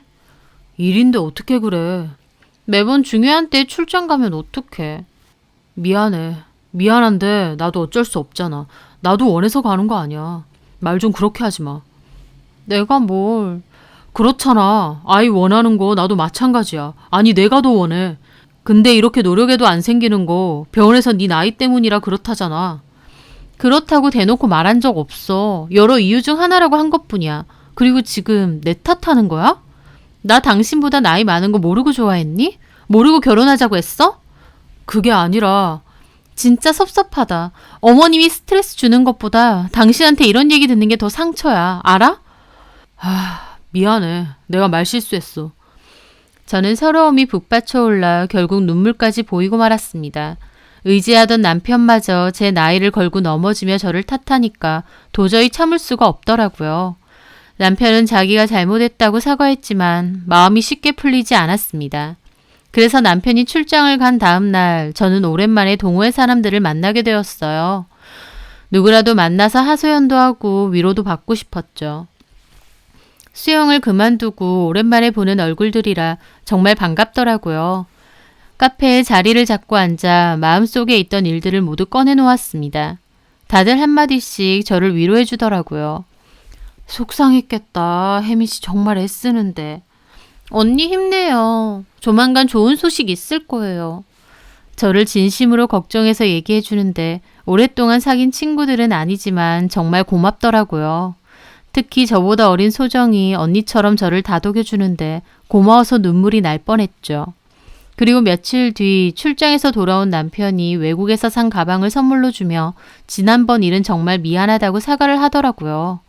일인데 어떻게 그래? 매번 중요한 때에 출장 가면 어떡해? 미안해. 미안한데 나도 어쩔 수 없잖아. 나도 원해서 가는 거 아니야. 말 좀 그렇게 하지 마. 내가 뭘. 그렇잖아. 아이 원하는 거 나도 마찬가지야. 아니 내가 더 원해. 근데 이렇게 노력해도 안 생기는 거 병원에서 네 나이 때문이라 그렇다잖아. 그렇다고 대놓고 말한 적 없어. 여러 이유 중 하나라고 한 것뿐이야. 그리고 지금 내 탓하는 거야? 나 당신보다 나이 많은 거 모르고 좋아했니? 모르고 결혼하자고 했어? 그게 아니라 진짜 섭섭하다. 어머님이 스트레스 주는 것보다 당신한테 이런 얘기 듣는 게 더 상처야. 알아? 미안해. 내가 말 실수했어. 저는 서러움이 북받쳐올라 결국 눈물까지 보이고 말았습니다. 의지하던 남편마저 제 나이를 걸고 넘어지며 저를 탓하니까 도저히 참을 수가 없더라고요. 남편은 자기가 잘못했다고 사과했지만 마음이 쉽게 풀리지 않았습니다. 그래서 남편이 출장을 간 다음 날 저는 오랜만에 동호회 사람들을 만나게 되었어요. 누구라도 만나서 하소연도 하고 위로도 받고 싶었죠. 수영을 그만두고 오랜만에 보는 얼굴들이라 정말 반갑더라고요. 카페에 자리를 잡고 앉아 마음속에 있던 일들을 모두 꺼내놓았습니다. 다들 한마디씩 저를 위로해 주더라고요. 속상했겠다. 혜미 씨 정말 애쓰는데. 언니 힘내요. 조만간 좋은 소식 있을 거예요. 저를 진심으로 걱정해서 얘기해 주는데 오랫동안 사귄 친구들은 아니지만 정말 고맙더라고요. 특히 저보다 어린 소정이 언니처럼 저를 다독여 주는데 고마워서 눈물이 날 뻔했죠. 그리고 며칠 뒤 출장에서 돌아온 남편이 외국에서 산 가방을 선물로 주며 지난번 일은 정말 미안하다고 사과를 하더라고요.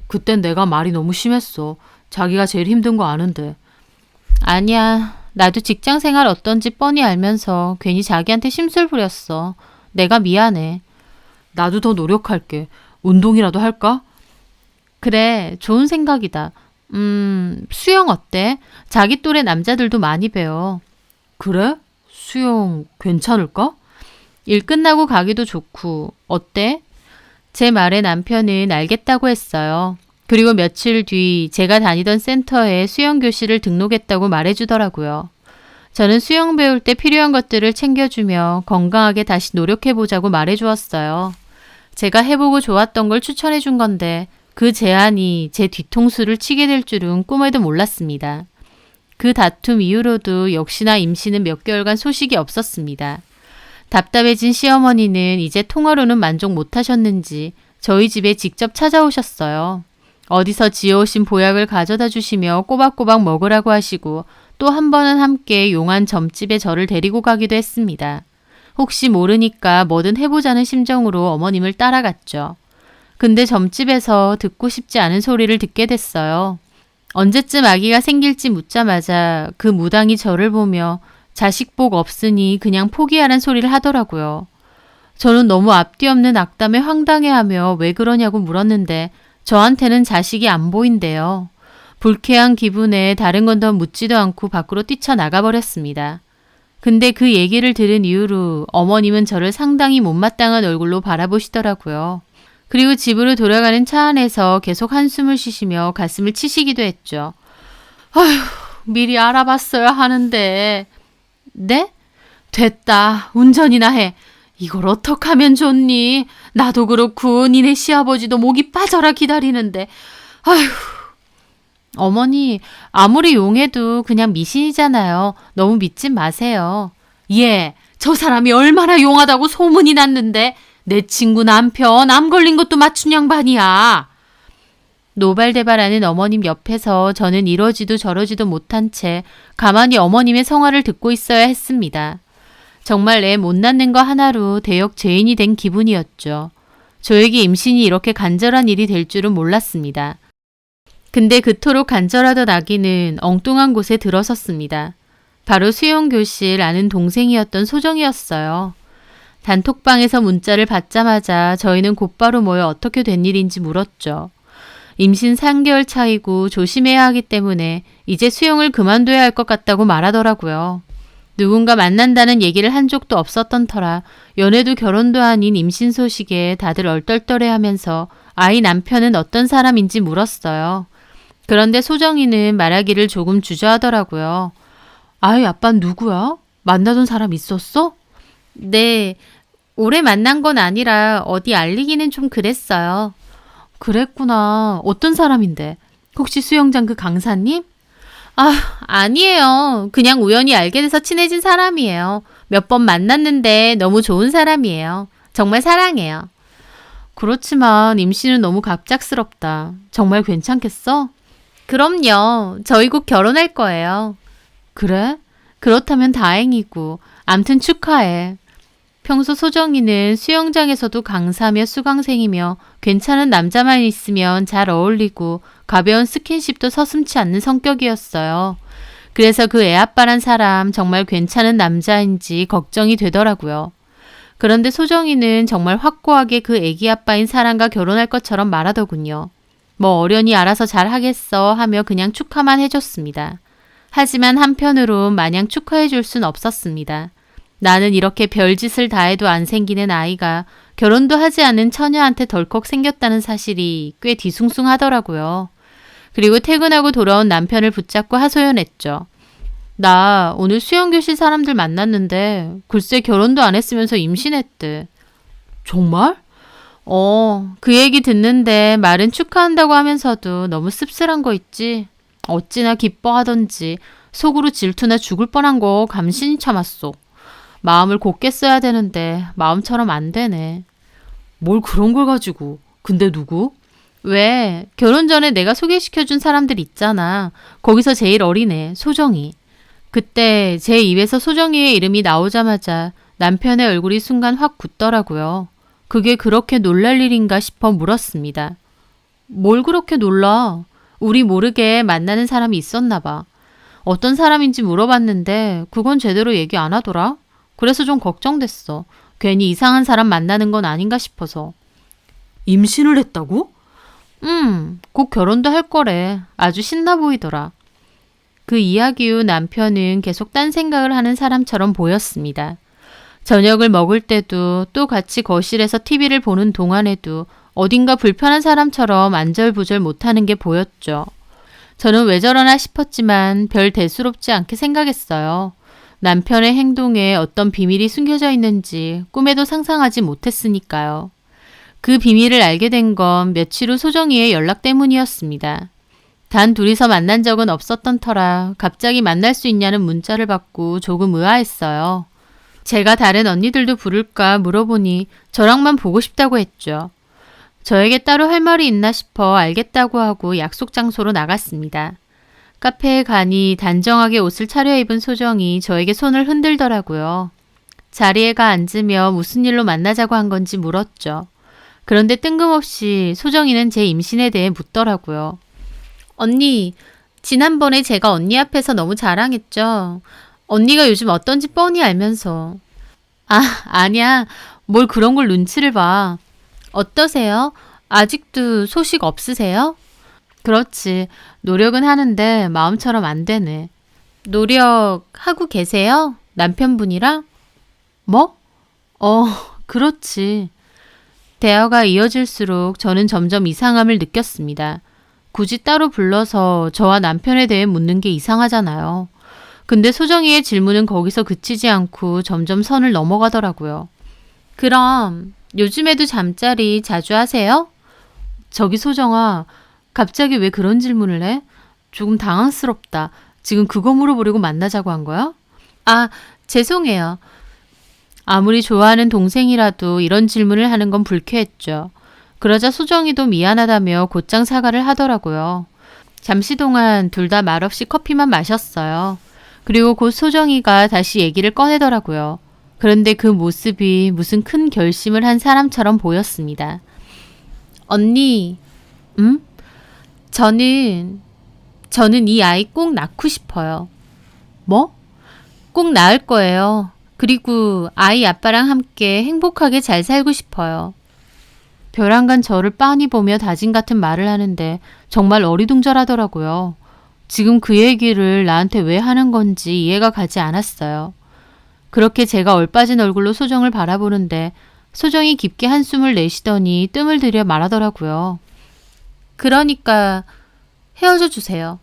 그땐 내가 말이 너무 심했어. 자기가 제일 힘든 거 아는데. 아니야. 나도 직장 생활 어떤지 뻔히 알면서 괜히 자기한테 심술 부렸어. 내가 미안해. 나도 더 노력할게. 운동이라도 할까? 그래, 좋은 생각이다. 수영 어때? 자기 또래 남자들도 많이 배워. 그래? 수영 괜찮을까? 일 끝나고 가기도 좋고. 어때? 제 말에 남편은 알겠다고 했어요. 그리고 며칠 뒤 제가 다니던 센터에 수영 교실을 등록했다고 말해주더라고요. 저는 수영 배울 때 필요한 것들을 챙겨주며 건강하게 다시 노력해보자고 말해주었어요. 제가 해보고 좋았던 걸 추천해준 건데 그 제안이 제 뒤통수를 치게 될 줄은 꿈에도 몰랐습니다. 그 다툼 이후로도 역시나 임신은 몇 개월간 소식이 없었습니다. 답답해진 시어머니는 이제 통화로는 만족 못하셨는지 저희 집에 직접 찾아오셨어요. 어디서 지어오신 보약을 가져다 주시며 꼬박꼬박 먹으라고 하시고 또 한 번은 함께 용한 점집에 저를 데리고 가기도 했습니다. 혹시 모르니까 뭐든 해보자는 심정으로 어머님을 따라갔죠. 근데 점집에서 듣고 싶지 않은 소리를 듣게 됐어요. 언제쯤 아기가 생길지 묻자마자 그 무당이 저를 보며 자식 복 없으니 그냥 포기하란 소리를 하더라고요. 저는 너무 앞뒤 없는 악담에 황당해하며 왜 그러냐고 물었는데 저한테는 자식이 안 보인대요. 불쾌한 기분에 다른 건 더 묻지도 않고 밖으로 뛰쳐나가 버렸습니다. 근데 그 얘기를 들은 이후로 어머님은 저를 상당히 못마땅한 얼굴로 바라보시더라고요. 그리고 집으로 돌아가는 차 안에서 계속 한숨을 쉬시며 가슴을 치시기도 했죠. 아휴, 미리 알아봤어야 하는데. 네? 됐다. 운전이나 해. 이걸 어떡하면 좋니? 나도 그렇고 니네 시아버지도 목이 빠져라 기다리는데. 아휴. 어머니, 아무리 용해도 그냥 미신이잖아요. 너무 믿지 마세요. 예, 저 사람이 얼마나 용하다고 소문이 났는데 내 친구 남편 암 걸린 것도 맞춘 양반이야. 노발대발하는 어머님 옆에서 저는 이러지도 저러지도 못한 채 가만히 어머님의 성화를 듣고 있어야 했습니다. 정말 애 못 낳는 거 하나로 대역 죄인이 된 기분이었죠. 저에게 임신이 이렇게 간절한 일이 될 줄은 몰랐습니다. 근데 그토록 간절하던 아기는 엉뚱한 곳에 들어섰습니다. 바로 수용교실 아는 동생이었던 소정이었어요. 단톡방에서 문자를 받자마자 저희는 곧바로 모여 어떻게 된 일인지 물었죠. 임신 3개월 차이고 조심해야 하기 때문에 이제 수용을 그만둬야 할 것 같다고 말하더라고요. 누군가 만난다는 얘기를 한 적도 없었던 터라 연애도 결혼도 아닌 임신 소식에 다들 얼떨떨해하면서 아이 남편은 어떤 사람인지 물었어요. 그런데 소정이는 말하기를 조금 주저하더라고요. 아이 아빠는 누구야? 만나던 사람 있었어? 네, 오래 만난 건 아니라 어디 알리기는 좀 그랬어요. 그랬구나. 어떤 사람인데? 혹시 수영장 그 강사님? 아, 아니에요. 그냥 우연히 알게 돼서 친해진 사람이에요. 몇 번 만났는데 너무 좋은 사람이에요. 정말 사랑해요. 그렇지만 임신은 너무 갑작스럽다. 정말 괜찮겠어? 그럼요. 저희 곧 결혼할 거예요. 그래? 그렇다면 다행이고. 암튼 축하해. 평소 소정이는 수영장에서도 강사며 수강생이며 괜찮은 남자만 있으면 잘 어울리고 가벼운 스킨십도 서슴지 않는 성격이었어요. 그래서 그 애아빠란 사람 정말 괜찮은 남자인지 걱정이 되더라고요. 그런데 소정이는 정말 확고하게 그 애기 아빠인 사람과 결혼할 것처럼 말하더군요. 뭐 어련히 알아서 잘 하겠어 하며 그냥 축하만 해줬습니다. 하지만 한편으로 마냥 축하해 줄 순 없었습니다. 나는 이렇게 별짓을 다해도 안 생기는 아이가 결혼도 하지 않은 처녀한테 덜컥 생겼다는 사실이 꽤 뒤숭숭하더라고요. 그리고 퇴근하고 돌아온 남편을 붙잡고 하소연했죠. 나 오늘 수영교실 사람들 만났는데 글쎄 결혼도 안 했으면서 임신했대. 정말? 그 얘기 듣는데 말은 축하한다고 하면서도 너무 씁쓸한 거 있지. 어찌나 기뻐하던지 속으로 질투나 죽을 뻔한 거 감신이 참았소. 마음을 곧게 써야 되는데 마음처럼 안 되네. 뭘 그런 걸 가지고. 근데 누구? 왜? 결혼 전에 내가 소개시켜준 사람들 있잖아. 거기서 제일 어린애, 소정이. 그때 제 입에서 소정이의 이름이 나오자마자 남편의 얼굴이 순간 확 굳더라고요. 그게 그렇게 놀랄 일인가 싶어 물었습니다. 뭘 그렇게 놀라? 우리 모르게 만나는 사람이 있었나 봐. 어떤 사람인지 물어봤는데 그건 제대로 얘기 안 하더라. 그래서 좀 걱정됐어. 괜히 이상한 사람 만나는 건 아닌가 싶어서. 임신을 했다고? 곧 결혼도 할 거래. 아주 신나 보이더라. 그 이야기 후 남편은 계속 딴 생각을 하는 사람처럼 보였습니다. 저녁을 먹을 때도 또 같이 거실에서 TV를 보는 동안에도 어딘가 불편한 사람처럼 안절부절 못하는 게 보였죠. 저는 왜 저러나 싶었지만 별 대수롭지 않게 생각했어요. 남편의 행동에 어떤 비밀이 숨겨져 있는지 꿈에도 상상하지 못했으니까요. 그 비밀을 알게 된 건 며칠 후 소정이의 연락 때문이었습니다. 단 둘이서 만난 적은 없었던 터라 갑자기 만날 수 있냐는 문자를 받고 조금 의아했어요. 제가 다른 언니들도 부를까 물어보니 저랑만 보고 싶다고 했죠. 저에게 따로 할 말이 있나 싶어 알겠다고 하고 약속 장소로 나갔습니다. 카페에 가니 단정하게 옷을 차려입은 소정이 저에게 손을 흔들더라고요. 자리에 가 앉으며 무슨 일로 만나자고 한 건지 물었죠. 그런데 뜬금없이 소정이는 제 임신에 대해 묻더라고요. 언니, 지난번에 제가 언니 앞에서 너무 자랑했죠. 언니가 요즘 어떤지 뻔히 알면서. 아, 아니야. 뭘 그런 걸 눈치를 봐. 어떠세요? 아직도 소식 없으세요? 그렇지. 노력은 하는데 마음처럼 안 되네. 노력하고 계세요? 남편분이랑? 뭐? 그렇지. 대화가 이어질수록 저는 점점 이상함을 느꼈습니다. 굳이 따로 불러서 저와 남편에 대해 묻는 게 이상하잖아요. 근데 소정이의 질문은 거기서 그치지 않고 점점 선을 넘어가더라고요. 그럼 요즘에도 잠자리 자주 하세요? 저기 소정아, 갑자기 왜 그런 질문을 해? 조금 당황스럽다. 지금 그거 물어보려고 만나자고 한 거야? 아, 죄송해요. 아무리 좋아하는 동생이라도 이런 질문을 하는 건 불쾌했죠. 그러자 소정이도 미안하다며 곧장 사과를 하더라고요. 잠시 동안 둘 다 말없이 커피만 마셨어요. 그리고 곧 소정이가 다시 얘기를 꺼내더라고요. 그런데 그 모습이 무슨 큰 결심을 한 사람처럼 보였습니다. 언니, 저는 이 아이 꼭 낳고 싶어요. 뭐? 꼭 낳을 거예요. 그리고 아이 아빠랑 함께 행복하게 잘 살고 싶어요. 벼랑간 저를 빤히 보며 다짐 같은 말을 하는데 정말 어리둥절하더라고요. 지금 그 얘기를 나한테 왜 하는 건지 이해가 가지 않았어요. 그렇게 제가 얼빠진 얼굴로 소정을 바라보는데 소정이 깊게 한숨을 내쉬더니 뜸을 들여 말하더라고요. 그러니까 헤어져 주세요.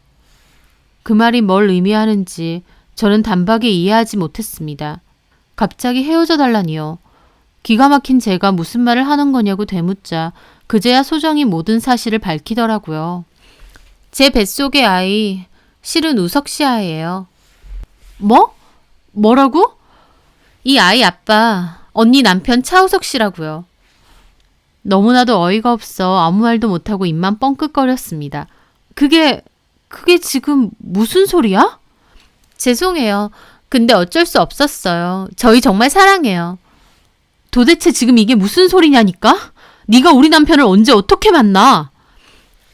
그 말이 뭘 의미하는지 저는 단박에 이해하지 못했습니다. 갑자기 헤어져 달라니요. 기가 막힌 제가 무슨 말을 하는 거냐고 되묻자 그제야 소정이 모든 사실을 밝히더라고요. 제 뱃속의 아이 실은 우석 씨 아이예요. 뭐? 뭐라고? 이 아이 아빠 언니 남편 차우석 씨라고요. 너무나도 어이가 없어 아무 말도 못하고 입만 뻥끗거렸습니다. 그게 지금 무슨 소리야? 죄송해요. 근데 어쩔 수 없었어요. 저희 정말 사랑해요. 도대체 지금 이게 무슨 소리냐니까? 네가 우리 남편을 언제 어떻게 만나?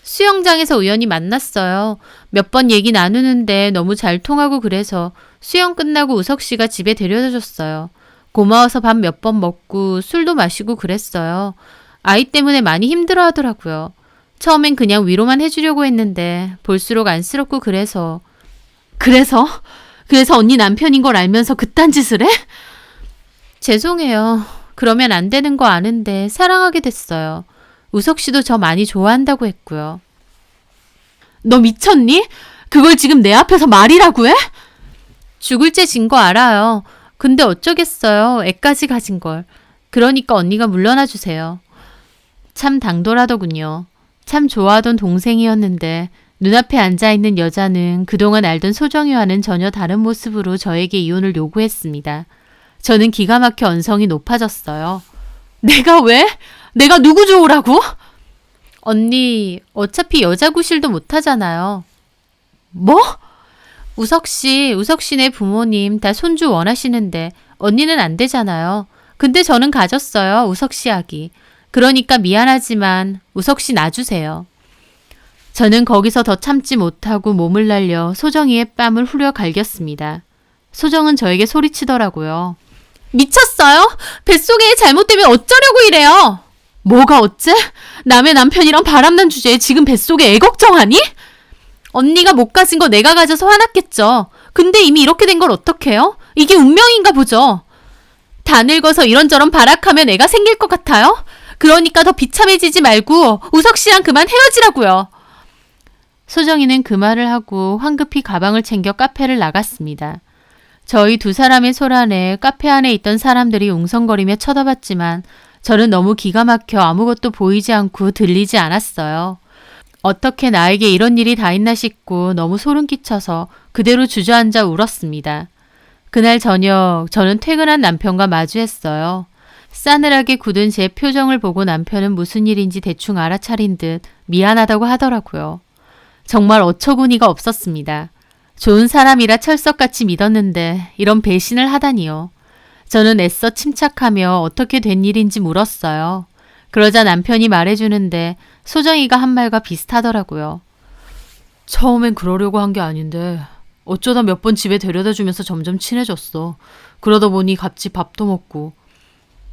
수영장에서 우연히 만났어요. 몇 번 얘기 나누는데 너무 잘 통하고 그래서 수영 끝나고 우석 씨가 집에 데려다 줬어요. 고마워서 밥 몇 번 먹고 술도 마시고 그랬어요. 아이 때문에 많이 힘들어 하더라고요. 처음엔 그냥 위로만 해주려고 했는데 볼수록 안쓰럽고 그래서 언니 남편인 걸 알면서 그딴 짓을 해? 죄송해요. 그러면 안 되는 거 아는데 사랑하게 됐어요. 우석 씨도 저 많이 좋아한다고 했고요. 너 미쳤니? 그걸 지금 내 앞에서 말이라고 해? 죽을 죄 진 거 알아요. 근데 어쩌겠어요. 애까지 가진 걸. 그러니까 언니가 물러나 주세요. 참 당돌하더군요. 참 좋아하던 동생이었는데 눈앞에 앉아있는 여자는 그동안 알던 소정이와는 전혀 다른 모습으로 저에게 이혼을 요구했습니다. 저는 기가 막혀 언성이 높아졌어요. 내가 왜? 내가 누구 좋으라고? 언니, 어차피 여자 구실도 못하잖아요. 뭐? 우석 씨네 부모님 다 손주 원하시는데 언니는 안 되잖아요. 근데 저는 가졌어요. 우석 씨 아기. 그러니까 미안하지만 우석 씨 놔주세요. 저는 거기서 더 참지 못하고 몸을 날려 소정이의 뺨을 후려 갈겼습니다. 소정은 저에게 소리치더라고요. 미쳤어요? 뱃속에 잘못되면 어쩌려고 이래요? 뭐가 어째? 남의 남편이랑 바람난 주제에 지금 뱃속에 애 걱정하니? 언니가 못 가진 거 내가 가져서 화났겠죠. 근데 이미 이렇게 된 걸 어떡해요? 이게 운명인가 보죠. 다 늙어서 이런저런 발악하면 애가 생길 것 같아요? 그러니까 더 비참해지지 말고 우석 씨랑 그만 헤어지라고요. 소정이는 그 말을 하고 황급히 가방을 챙겨 카페를 나갔습니다. 저희 두 사람의 소란에 카페 안에 있던 사람들이 웅성거리며 쳐다봤지만 저는 너무 기가 막혀 아무것도 보이지 않고 들리지 않았어요. 어떻게 나에게 이런 일이 다 있나 싶고 너무 소름 끼쳐서 그대로 주저앉아 울었습니다. 그날 저녁 저는 퇴근한 남편과 마주했어요. 싸늘하게 굳은 제 표정을 보고 남편은 무슨 일인지 대충 알아차린 듯 미안하다고 하더라고요. 정말 어처구니가 없었습니다. 좋은 사람이라 철석같이 믿었는데 이런 배신을 하다니요. 저는 애써 침착하며 어떻게 된 일인지 물었어요. 그러자 남편이 말해주는데 소정이가 한 말과 비슷하더라고요. 처음엔 그러려고 한 게 아닌데 어쩌다 몇 번 집에 데려다 주면서 점점 친해졌어. 그러다 보니 같이 밥도 먹고.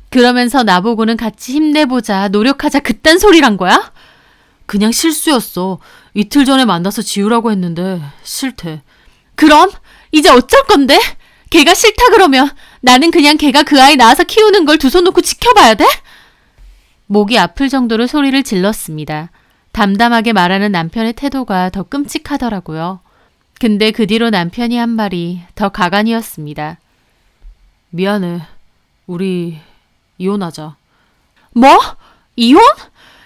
그러면서 나보고는 같이 힘내보자, 노력하자 그딴 소리란 거야? 그냥 실수였어. 이틀 전에 만나서 지우라고 했는데 싫대. 그럼 이제 어쩔 건데? 걔가 싫다 그러면 나는 그냥 걔가 그 아이 낳아서 키우는 걸 두 손 놓고 지켜봐야 돼? 목이 아플 정도로 소리를 질렀습니다. 담담하게 말하는 남편의 태도가 더 끔찍하더라고요. 근데 그 뒤로 남편이 한 말이 더 가관이었습니다. 미안해. 우리 이혼하자. 뭐? 이혼?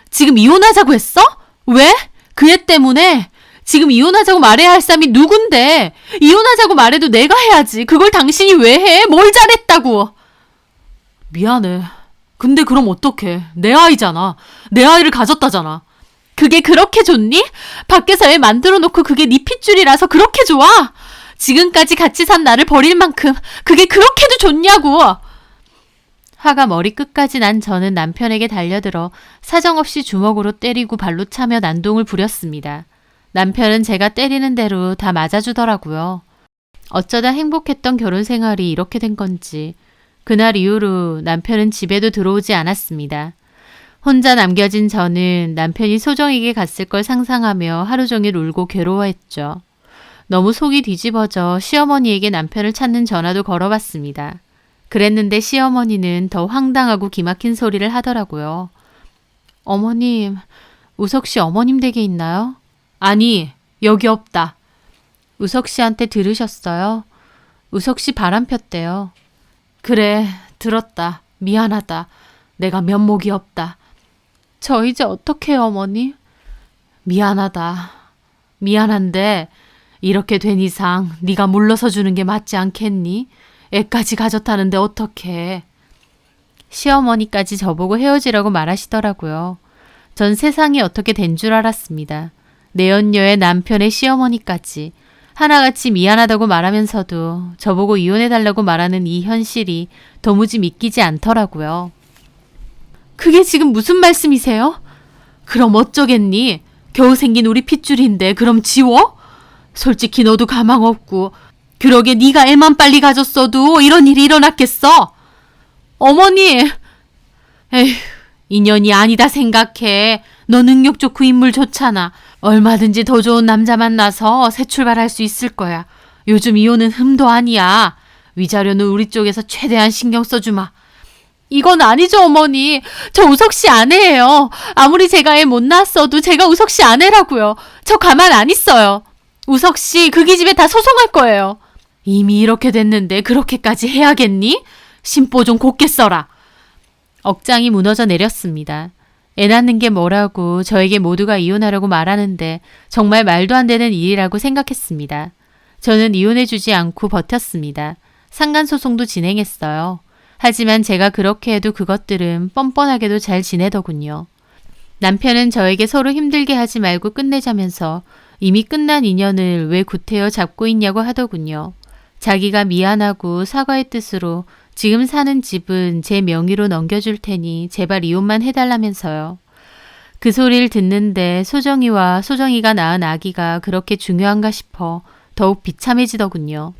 지금 이혼하자고 했어? 왜? 그 애 때문에? 지금 이혼하자고 말해야 할 사람이 누군데? 이혼하자고 말해도 내가 해야지. 그걸 당신이 왜 해? 뭘 잘했다고? 미안해. 근데 그럼 어떡해. 내 아이잖아. 내 아이를 가졌다잖아. 그게 그렇게 좋니? 밖에서 애 만들어 놓고 그게 네 핏줄이라서 그렇게 좋아? 지금까지 같이 산 나를 버릴 만큼 그게 그렇게도 좋냐고. 화가 머리끝까지 난 저는 남편에게 달려들어 사정없이 주먹으로 때리고 발로 차며 난동을 부렸습니다. 남편은 제가 때리는 대로 다 맞아주더라고요. 어쩌다 행복했던 결혼 생활이 이렇게 된 건지 그날 이후로 남편은 집에도 들어오지 않았습니다. 혼자 남겨진 저는 남편이 소정에게 갔을 걸 상상하며 하루 종일 울고 괴로워했죠. 너무 속이 뒤집어져 시어머니에게 남편을 찾는 전화도 걸어봤습니다. 그랬는데 시어머니는 더 황당하고 기막힌 소리를 하더라고요. 어머님, 우석 씨 어머님 댁에 있나요? 아니, 여기 없다. 우석 씨한테 들으셨어요? 우석 씨 바람 폈대요. 그래, 들었다. 미안하다. 내가 면목이 없다. 저 이제 어떡해요, 어머니? 미안하다. 미안한데 이렇게 된 이상 네가 물러서 주는 게 맞지 않겠니? 애까지 가졌다는데 어떡해. 시어머니까지 저보고 헤어지라고 말하시더라고요. 전 세상이 어떻게 된 줄 알았습니다. 내연녀의 남편의 시어머니까지 하나같이 미안하다고 말하면서도 저보고 이혼해달라고 말하는 이 현실이 도무지 믿기지 않더라고요. 그게 지금 무슨 말씀이세요? 그럼 어쩌겠니? 겨우 생긴 우리 핏줄인데 그럼 지워? 솔직히 너도 가망 없고 그러게 네가 애만 빨리 가졌어도 이런 일이 일어났겠어? 어머니! 에휴, 인연이 아니다 생각해. 너 능력 좋고 인물 좋잖아. 얼마든지 더 좋은 남자 만나서 새 출발할 수 있을 거야. 요즘 이혼은 흠도 아니야. 위자료는 우리 쪽에서 최대한 신경 써주마. 이건 아니죠, 어머니. 저 우석 씨 아내예요. 아무리 제가 애 못 낳았어도 제가 우석 씨 아내라고요. 저 가만 안 있어요. 우석 씨 그 기집애 다 소송할 거예요. 이미 이렇게 됐는데 그렇게까지 해야겠니? 심보 좀 곱게 써라. 억장이 무너져 내렸습니다. 애 낳는 게 뭐라고 저에게 모두가 이혼하라고 말하는데 정말 말도 안 되는 일이라고 생각했습니다. 저는 이혼해주지 않고 버텼습니다. 상간소송도 진행했어요. 하지만 제가 그렇게 해도 그것들은 뻔뻔하게도 잘 지내더군요. 남편은 저에게 서로 힘들게 하지 말고 끝내자면서 이미 끝난 인연을 왜 구태여 잡고 있냐고 하더군요. 자기가 미안하고 사과의 뜻으로 지금 사는 집은 제 명의로 넘겨줄 테니 제발 이혼만 해달라면서요. 그 소리를 듣는데 소정이와 소정이가 낳은 아기가 그렇게 중요한가 싶어 더욱 비참해지더군요.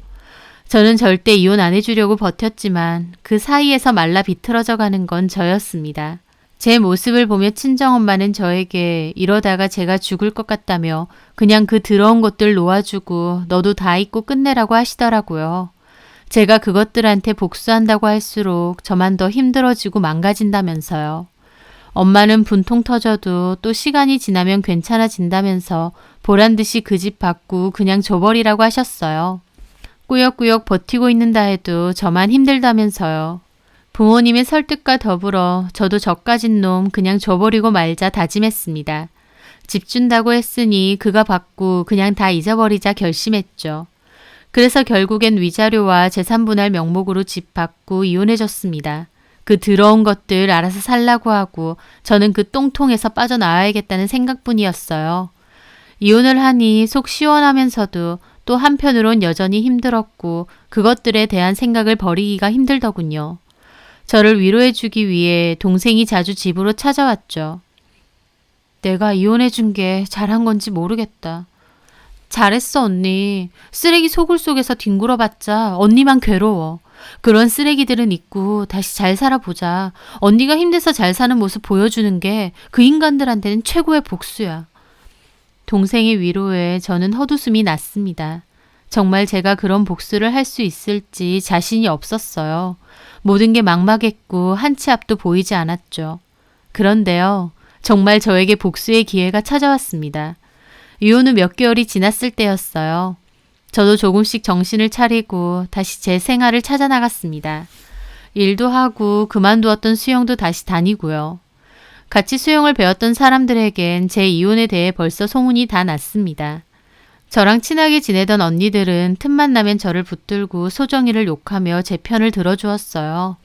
저는 절대 이혼 안 해주려고 버텼지만 그 사이에서 말라 비틀어져 가는 건 저였습니다. 제 모습을 보며 친정엄마는 저에게 이러다가 제가 죽을 것 같다며 그냥 그 더러운 것들 놓아주고 너도 다 잊고 끝내라고 하시더라고요. 제가 그것들한테 복수한다고 할수록 저만 더 힘들어지고 망가진다면서요. 엄마는 분통 터져도 또 시간이 지나면 괜찮아진다면서 보란듯이 그 집 받고 그냥 줘버리라고 하셨어요. 꾸역꾸역 버티고 있는다 해도 저만 힘들다면서요. 부모님의 설득과 더불어 저도 저까진 놈 그냥 줘버리고 말자 다짐했습니다. 집 준다고 했으니 그가 받고 그냥 다 잊어버리자 결심했죠. 그래서 결국엔 위자료와 재산분할 명목으로 집 받고 이혼해줬습니다. 그 더러운 것들 알아서 살라고 하고 저는 그 똥통에서 빠져나와야겠다는 생각뿐이었어요. 이혼을 하니 속 시원하면서도 또 한편으론 여전히 힘들었고 그것들에 대한 생각을 버리기가 힘들더군요. 저를 위로해주기 위해 동생이 자주 집으로 찾아왔죠. 내가 이혼해준 게 잘한 건지 모르겠다. 잘했어 언니. 쓰레기 소굴 속에서 뒹굴어봤자 언니만 괴로워. 그런 쓰레기들은 잊고 다시 잘 살아보자. 언니가 힘내서 잘 사는 모습 보여주는 게 그 인간들한테는 최고의 복수야. 동생의 위로에 저는 헛웃음이 났습니다. 정말 제가 그런 복수를 할 수 있을지 자신이 없었어요. 모든 게 막막했고 한 치 앞도 보이지 않았죠. 그런데요. 정말 저에게 복수의 기회가 찾아왔습니다. 이혼 후 몇 개월이 지났을 때였어요. 저도 조금씩 정신을 차리고 다시 제 생활을 찾아 나갔습니다. 일도 하고 그만두었던 수영도 다시 다니고요. 같이 수영을 배웠던 사람들에겐 제 이혼에 대해 벌써 소문이 다 났습니다. 저랑 친하게 지내던 언니들은 틈만 나면 저를 붙들고 소정이를 욕하며 제 편을 들어주었어요.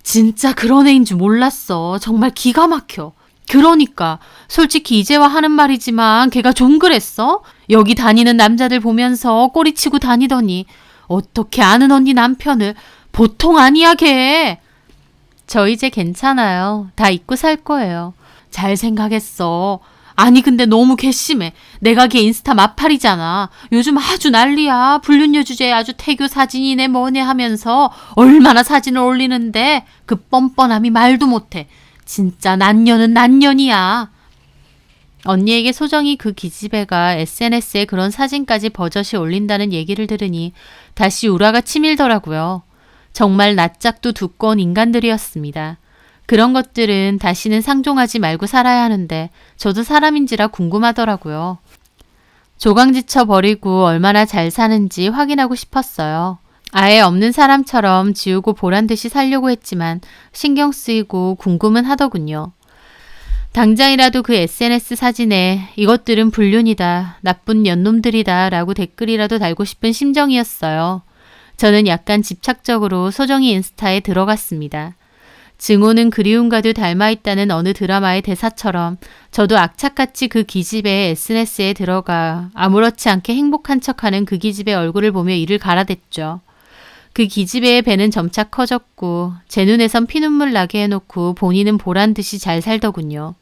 진짜 그런 애인 줄 몰랐어. 정말 기가 막혀. 그러니까 솔직히 이제와 하는 말이지만 걔가 좀 그랬어? 여기 다니는 남자들 보면서 꼬리치고 다니더니 어떻게 아는 언니 남편을 보통 아니야 걔. 저 이제 괜찮아요. 다 잊고 살 거예요. 잘 생각했어. 아니 근데 너무 괘씸해. 내가 걔 인스타 마팔이잖아. 요즘 아주 난리야. 불륜녀 주제에 아주 태교 사진이네 뭐네 하면서 얼마나 사진을 올리는데 그 뻔뻔함이 말도 못해. 진짜 난년은 난년이야. 언니에게 소정이 그 기집애가 SNS에 그런 사진까지 버젓이 올린다는 얘기를 들으니 다시 우라가 치밀더라고요. 정말 낯짝도 두꺼운 인간들이었습니다. 그런 것들은 다시는 상종하지 말고 살아야 하는데 저도 사람인지라 궁금하더라고요. 조강지쳐 버리고 얼마나 잘 사는지 확인하고 싶었어요. 아예 없는 사람처럼 지우고 보란듯이 살려고 했지만 신경 쓰이고 궁금은 하더군요. 당장이라도 그 SNS 사진에 이것들은 불륜이다, 나쁜 년놈들이다 라고 댓글이라도 달고 싶은 심정이었어요. 저는 약간 집착적으로 소정이 인스타에 들어갔습니다. 증오는 그리움과도 닮아있다는 어느 드라마의 대사처럼 저도 악착같이 그 기집애의 SNS에 들어가 아무렇지 않게 행복한 척하는 그 기집애 얼굴을 보며 이를 갈아댔죠. 그 기집애의 배는 점차 커졌고 제 눈에선 피눈물 나게 해놓고 본인은 보란듯이 잘 살더군요.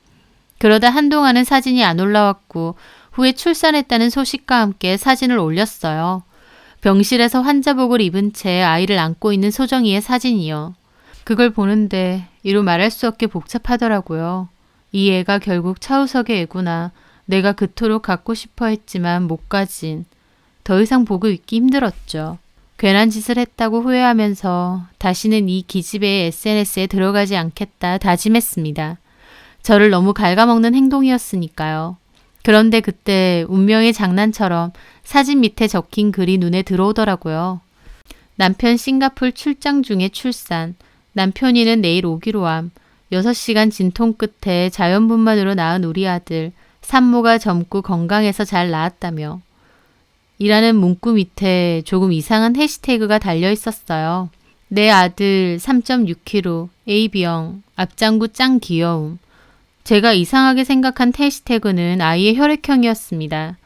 그러다 한동안은 사진이 안 올라왔고 후에 출산했다는 소식과 함께 사진을 올렸어요. 병실에서 환자복을 입은 채 아이를 안고 있는 소정이의 사진이요. 그걸 보는데 이루 말할 수 없게 복잡하더라고요. 이 애가 결국 차우석의 애구나. 내가 그토록 갖고 싶어 했지만 못 가진. 더 이상 보고 있기 힘들었죠. 괜한 짓을 했다고 후회하면서 다시는 이 기집애의 SNS에 들어가지 않겠다 다짐했습니다. 저를 너무 갉아먹는 행동이었으니까요. 그런데 그때 운명의 장난처럼 사진 밑에 적힌 글이 눈에 들어오더라고요. 남편 싱가폴 출장 중에 출산. 남편이는 내일 오기로 함. 6시간 진통 끝에 자연분만으로 낳은 우리 아들. 산모가 젊고 건강해서 잘 낳았다며. 이라는 문구 밑에 조금 이상한 해시태그가 달려 있었어요. 내 아들 3.6kg, AB형, 앞장구 짱 귀여움. 제가 이상하게 생각한 해시태그는 아이의 혈액형이었습니다.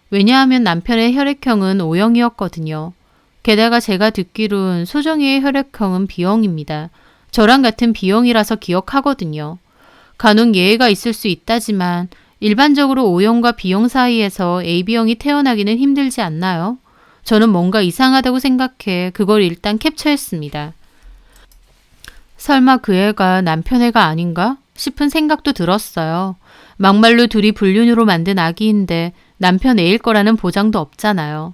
왜냐하면 남편의 혈액형은 O형이었거든요. 게다가 제가 듣기론 소정이의 혈액형은 B형입니다. 저랑 같은 B형이라서 기억하거든요. 간혹 예외가 있을 수 있다지만 일반적으로 O형과 B형 사이에서 AB형이 태어나기는 힘들지 않나요? 저는 뭔가 이상하다고 생각해 그걸 일단 캡처했습니다. 설마 그 애가 남편 애가 아닌가 싶은 생각도 들었어요. 막말로 둘이 불륜으로 만든 아기인데 남편 애일 거라는 보장도 없잖아요.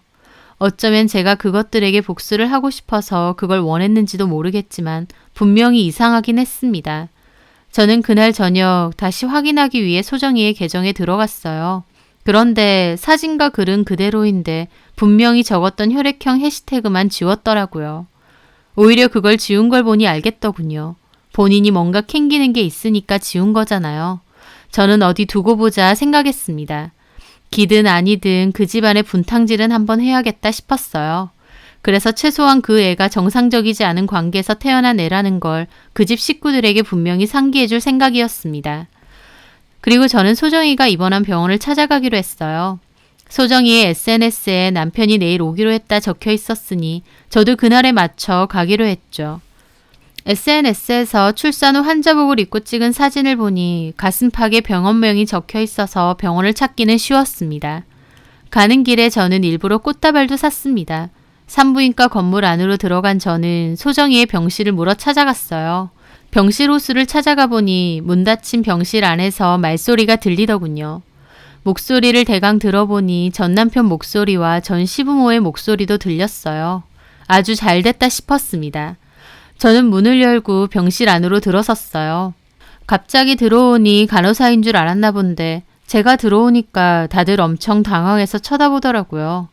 어쩌면 제가 그것들에게 복수를 하고 싶어서 그걸 원했는지도 모르겠지만 분명히 이상하긴 했습니다. 저는 그날 저녁 다시 확인하기 위해 소정이의 계정에 들어갔어요. 그런데 사진과 글은 그대로인데 분명히 적었던 혈액형 해시태그만 지웠더라고요. 오히려 그걸 지운 걸 보니 알겠더군요. 본인이 뭔가 캥기는 게 있으니까 지운 거잖아요. 저는 어디 두고 보자 생각했습니다. 기든 아니든 그 집안의 분탕질은 한번 해야겠다 싶었어요. 그래서 최소한 그 애가 정상적이지 않은 관계에서 태어난 애라는 걸 그 집 식구들에게 분명히 상기해줄 생각이었습니다. 그리고 저는 소정이가 입원한 병원을 찾아가기로 했어요. 소정이의 SNS에 남편이 내일 오기로 했다 적혀 있었으니 저도 그날에 맞춰 가기로 했죠. SNS에서 출산 후 환자복을 입고 찍은 사진을 보니 가슴팍에 병원명이 적혀 있어서 병원을 찾기는 쉬웠습니다. 가는 길에 저는 일부러 꽃다발도 샀습니다. 산부인과 건물 안으로 들어간 저는 소정이의 병실을 물어 찾아갔어요. 병실 호수를 찾아가 보니 문 닫힌 병실 안에서 말소리가 들리더군요. 목소리를 대강 들어보니 전 남편 목소리와 전 시부모의 목소리도 들렸어요. 아주 잘 됐다 싶었습니다. 저는 문을 열고 병실 안으로 들어섰어요. 갑자기 들어오니 간호사인 줄 알았나 본데 제가 들어오니까 다들 엄청 당황해서 쳐다보더라고요.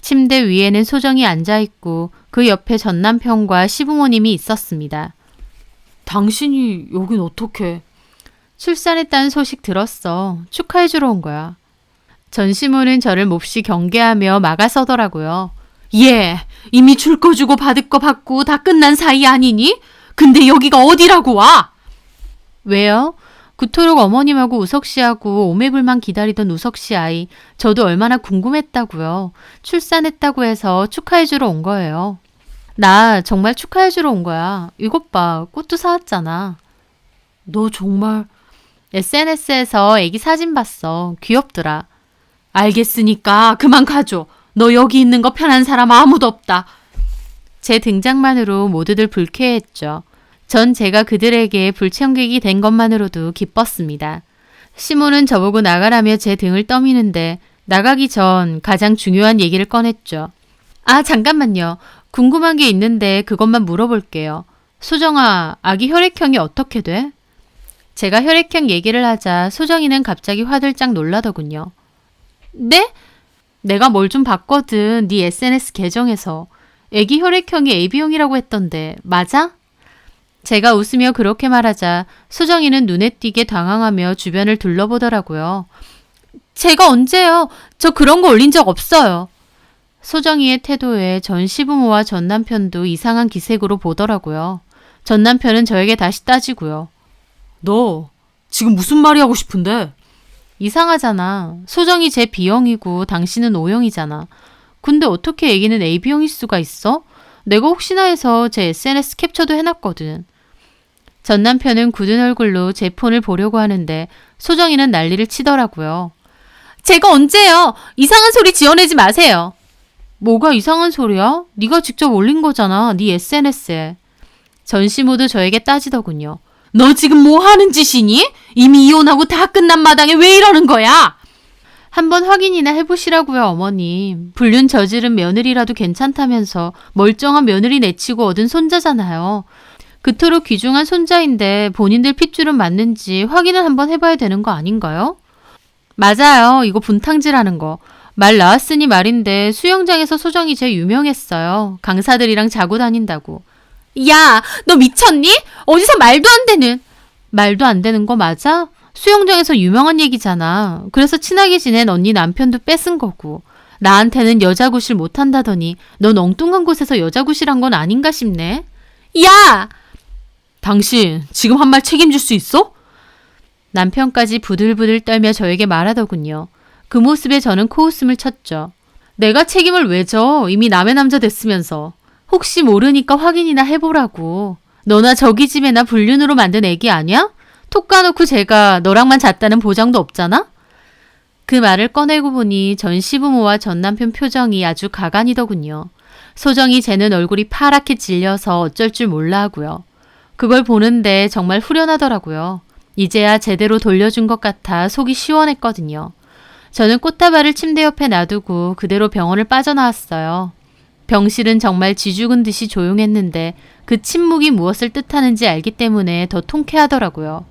침대 위에는 소정이 앉아있고 그 옆에 전 남편과 시부모님이 있었습니다. 당신이 여긴 어떻게? 출산했다는 소식 들었어. 축하해주러 온 거야. 전 시모는 저를 몹시 경계하며 막아서더라고요. 예, 이미 줄 거 주고 받을 거 받고 다 끝난 사이 아니니? 근데 여기가 어디라고 와? 왜요? 그토록 어머님하고 우석 씨하고 오매불만 기다리던 우석 씨 아이, 저도 얼마나 궁금했다고요. 출산했다고 해서 축하해주러 온 거예요. 나 정말 축하해주러 온 거야. 이것 봐, 꽃도 사왔잖아. 너 정말... SNS에서 애기 사진 봤어. 귀엽더라. 알겠으니까 그만 가줘. 너 여기 있는 거 편한 사람 아무도 없다. 제 등장만으로 모두들 불쾌했죠. 전 제가 그들에게 불청객이 된 것만으로도 기뻤습니다. 시모는 저보고 나가라며 제 등을 떠미는데 나가기 전 가장 중요한 얘기를 꺼냈죠. 아, 잠깐만요. 궁금한 게 있는데 그것만 물어볼게요. 소정아, 아기 혈액형이 어떻게 돼? 제가 혈액형 얘기를 하자 소정이는 갑자기 화들짝 놀라더군요. 네? 내가 뭘 좀 봤거든. 네 SNS 계정에서. 애기 혈액형이 AB형이라고 했던데 맞아? 제가 웃으며 그렇게 말하자 소정이는 눈에 띄게 당황하며 주변을 둘러보더라고요. 제가 언제요? 저 그런 거 올린 적 없어요. 소정이의 태도에 전 시부모와 전 남편도 이상한 기색으로 보더라고요. 전 남편은 저에게 다시 따지고요. 너 지금 무슨 말이 하고 싶은데? 이상하잖아. 소정이 제 B형이고 당신은 O형이잖아. 근데 어떻게 애기는 AB형일 수가 있어? 내가 혹시나 해서 제 SNS 캡처도 해놨거든. 전 남편은 굳은 얼굴로 제 폰을 보려고 하는데 소정이는 난리를 치더라고요. 제가 언제요? 이상한 소리 지어내지 마세요. 뭐가 이상한 소리야? 네가 직접 올린 거잖아. 네 SNS에. 전시 모두 저에게 따지더군요. 너 지금 뭐 하는 짓이니? 이미 이혼하고 다 끝난 마당에 왜 이러는 거야? 한번 확인이나 해보시라고요, 어머님. 불륜 저지른 며느리라도 괜찮다면서 멀쩡한 며느리 내치고 얻은 손자잖아요. 그토록 귀중한 손자인데 본인들 핏줄은 맞는지 확인을 한번 해봐야 되는 거 아닌가요? 맞아요. 이거 분탕질하는 거. 말 나왔으니 말인데 수영장에서 소정이 제일 유명했어요. 강사들이랑 자고 다닌다고. 야, 너 미쳤니? 어디서 말도 안 되는. 말도 안 되는 거 맞아? 수영장에서 유명한 얘기잖아. 그래서 친하게 지낸 언니 남편도 뺏은 거고. 나한테는 여자 구실 못한다더니 넌 엉뚱한 곳에서 여자 구실한 건 아닌가 싶네. 야! 당신 지금 한 말 책임질 수 있어? 남편까지 부들부들 떨며 저에게 말하더군요. 그 모습에 저는 코웃음을 쳤죠. 내가 책임을 왜 져? 이미 남의 남자 됐으면서. 혹시 모르니까 확인이나 해보라고. 너나 저기 집에나 불륜으로 만든 애기 아니야? 톡 까놓고 제가 너랑만 잤다는 보장도 없잖아? 그 말을 꺼내고 보니 전 시부모와 전 남편 표정이 아주 가관이더군요. 소정이 쟤는 얼굴이 파랗게 질려서 어쩔 줄 몰라 하고요. 그걸 보는데 정말 후련하더라고요. 이제야 제대로 돌려준 것 같아 속이 시원했거든요. 저는 꽃다발을 침대 옆에 놔두고 그대로 병원을 빠져나왔어요. 병실은 정말 쥐죽은 듯이 조용했는데 그 침묵이 무엇을 뜻하는지 알기 때문에 더 통쾌하더라고요.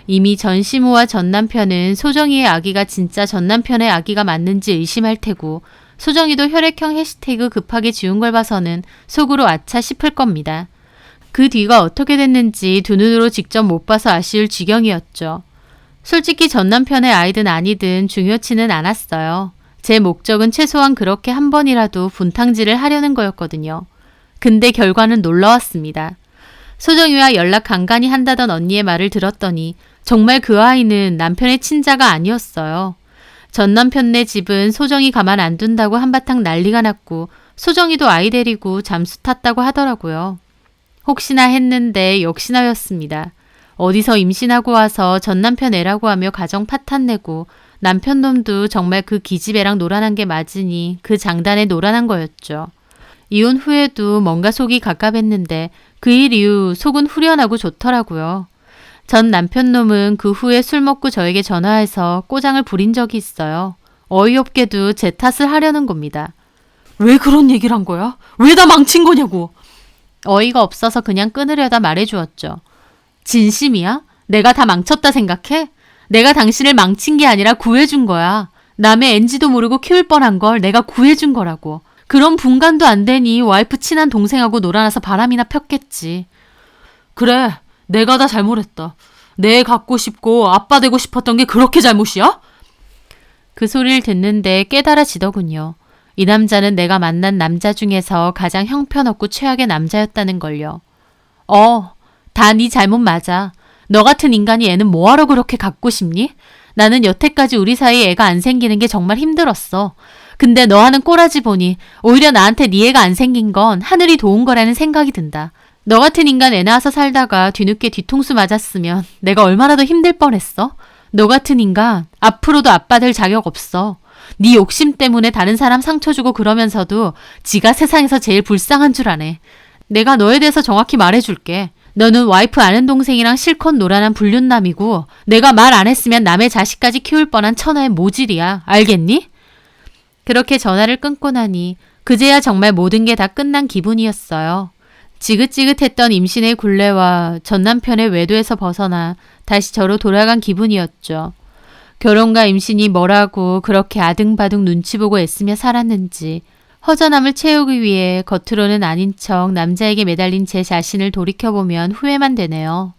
이미 전 시모와 전 남편은 소정이의 아기가 진짜 전 남편의 아기가 맞는지 의심할 테고 소정이도 혈액형 해시태그 급하게 지운 걸 봐서는 속으로 아차 싶을 겁니다. 그 뒤가 어떻게 됐는지 두 눈으로 직접 못 봐서 아쉬울 지경이었죠. 솔직히 전 남편의 아이든 아니든 중요치는 않았어요. 제 목적은 최소한 그렇게 한 번이라도 분탕질을 하려는 거였거든요. 근데 결과는 놀라웠습니다. 소정이와 연락 간간히 한다던 언니의 말을 들었더니 정말 그 아이는 남편의 친자가 아니었어요. 전 남편네 집은 소정이 가만 안 둔다고 한바탕 난리가 났고 소정이도 아이 데리고 잠수 탔다고 하더라고요. 혹시나 했는데 역시나였습니다. 어디서 임신하고 와서 전 남편 애라고 하며 가정 파탄내고 남편 놈도 정말 그 기집애랑 놀아난 게 맞으니 그 장단에 놀아난 거였죠. 이혼 후에도 뭔가 속이 갑갑했는데 그 일 이후 속은 후련하고 좋더라고요. 전 남편 놈은 그 후에 술 먹고 저에게 전화해서 꼬장을 부린 적이 있어요. 어이없게도 제 탓을 하려는 겁니다. 왜 그런 얘기를 한 거야? 왜 다 망친 거냐고. 어이가 없어서 그냥 끊으려다 말해주었죠. 진심이야? 내가 다 망쳤다 생각해? 내가 당신을 망친 게 아니라 구해준 거야. 남의 앤지도 모르고 키울 뻔한 걸 내가 구해준 거라고. 그런 분간도 안 되니 와이프 친한 동생하고 놀아나서 바람이나 폈겠지. 그래, 내가 다 잘못했다. 내 갖고 싶고 아빠 되고 싶었던 게 그렇게 잘못이야? 그 소리를 듣는데 깨달아지더군요. 이 남자는 내가 만난 남자 중에서 가장 형편없고 최악의 남자였다는 걸요. 다 네 잘못 맞아. 너 같은 인간이 애는 뭐하러 그렇게 갖고 싶니? 나는 여태까지 우리 사이에 애가 안 생기는 게 정말 힘들었어. 근데 너 하는 꼬라지 보니 오히려 나한테 네 애가 안 생긴 건 하늘이 도운 거라는 생각이 든다. 너 같은 인간 애 낳아서 살다가 뒤늦게 뒤통수 맞았으면 내가 얼마나 더 힘들 뻔했어? 너 같은 인간 앞으로도 아빠 될 자격 없어. 네 욕심 때문에 다른 사람 상처 주고 그러면서도 지가 세상에서 제일 불쌍한 줄 아네. 내가 너에 대해서 정확히 말해줄게. 너는 와이프 아는 동생이랑 실컷 놀아난 불륜남이고 내가 말 안 했으면 남의 자식까지 키울 뻔한 천하의 모질이야. 알겠니? 그렇게 전화를 끊고 나니 그제야 정말 모든 게 다 끝난 기분이었어요. 지긋지긋했던 임신의 굴레와 전 남편의 외도에서 벗어나 다시 저로 돌아간 기분이었죠. 결혼과 임신이 뭐라고 그렇게 아등바등 눈치 보고 애쓰며 살았는지 허전함을 채우기 위해 겉으로는 아닌 척 남자에게 매달린 제 자신을 돌이켜보면 후회만 되네요.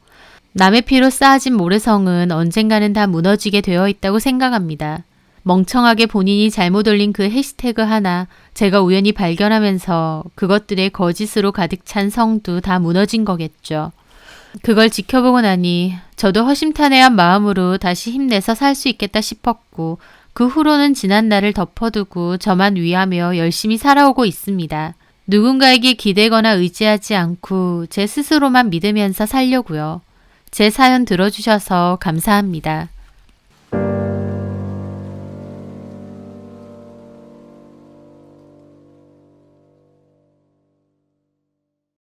남의 피로 쌓아진 모래성은 언젠가는 다 무너지게 되어 있다고 생각합니다. 멍청하게 본인이 잘못 올린 그 해시태그 하나 제가 우연히 발견하면서 그것들의 거짓으로 가득 찬 성도 다 무너진 거겠죠. 그걸 지켜보고 나니 저도 허심탄회한 마음으로 다시 힘내서 살 수 있겠다 싶었고 그 후로는 지난 날을 덮어두고 저만 위하며 열심히 살아오고 있습니다. 누군가에게 기대거나 의지하지 않고 제 스스로만 믿으면서 살려고요. 제 사연 들어주셔서 감사합니다.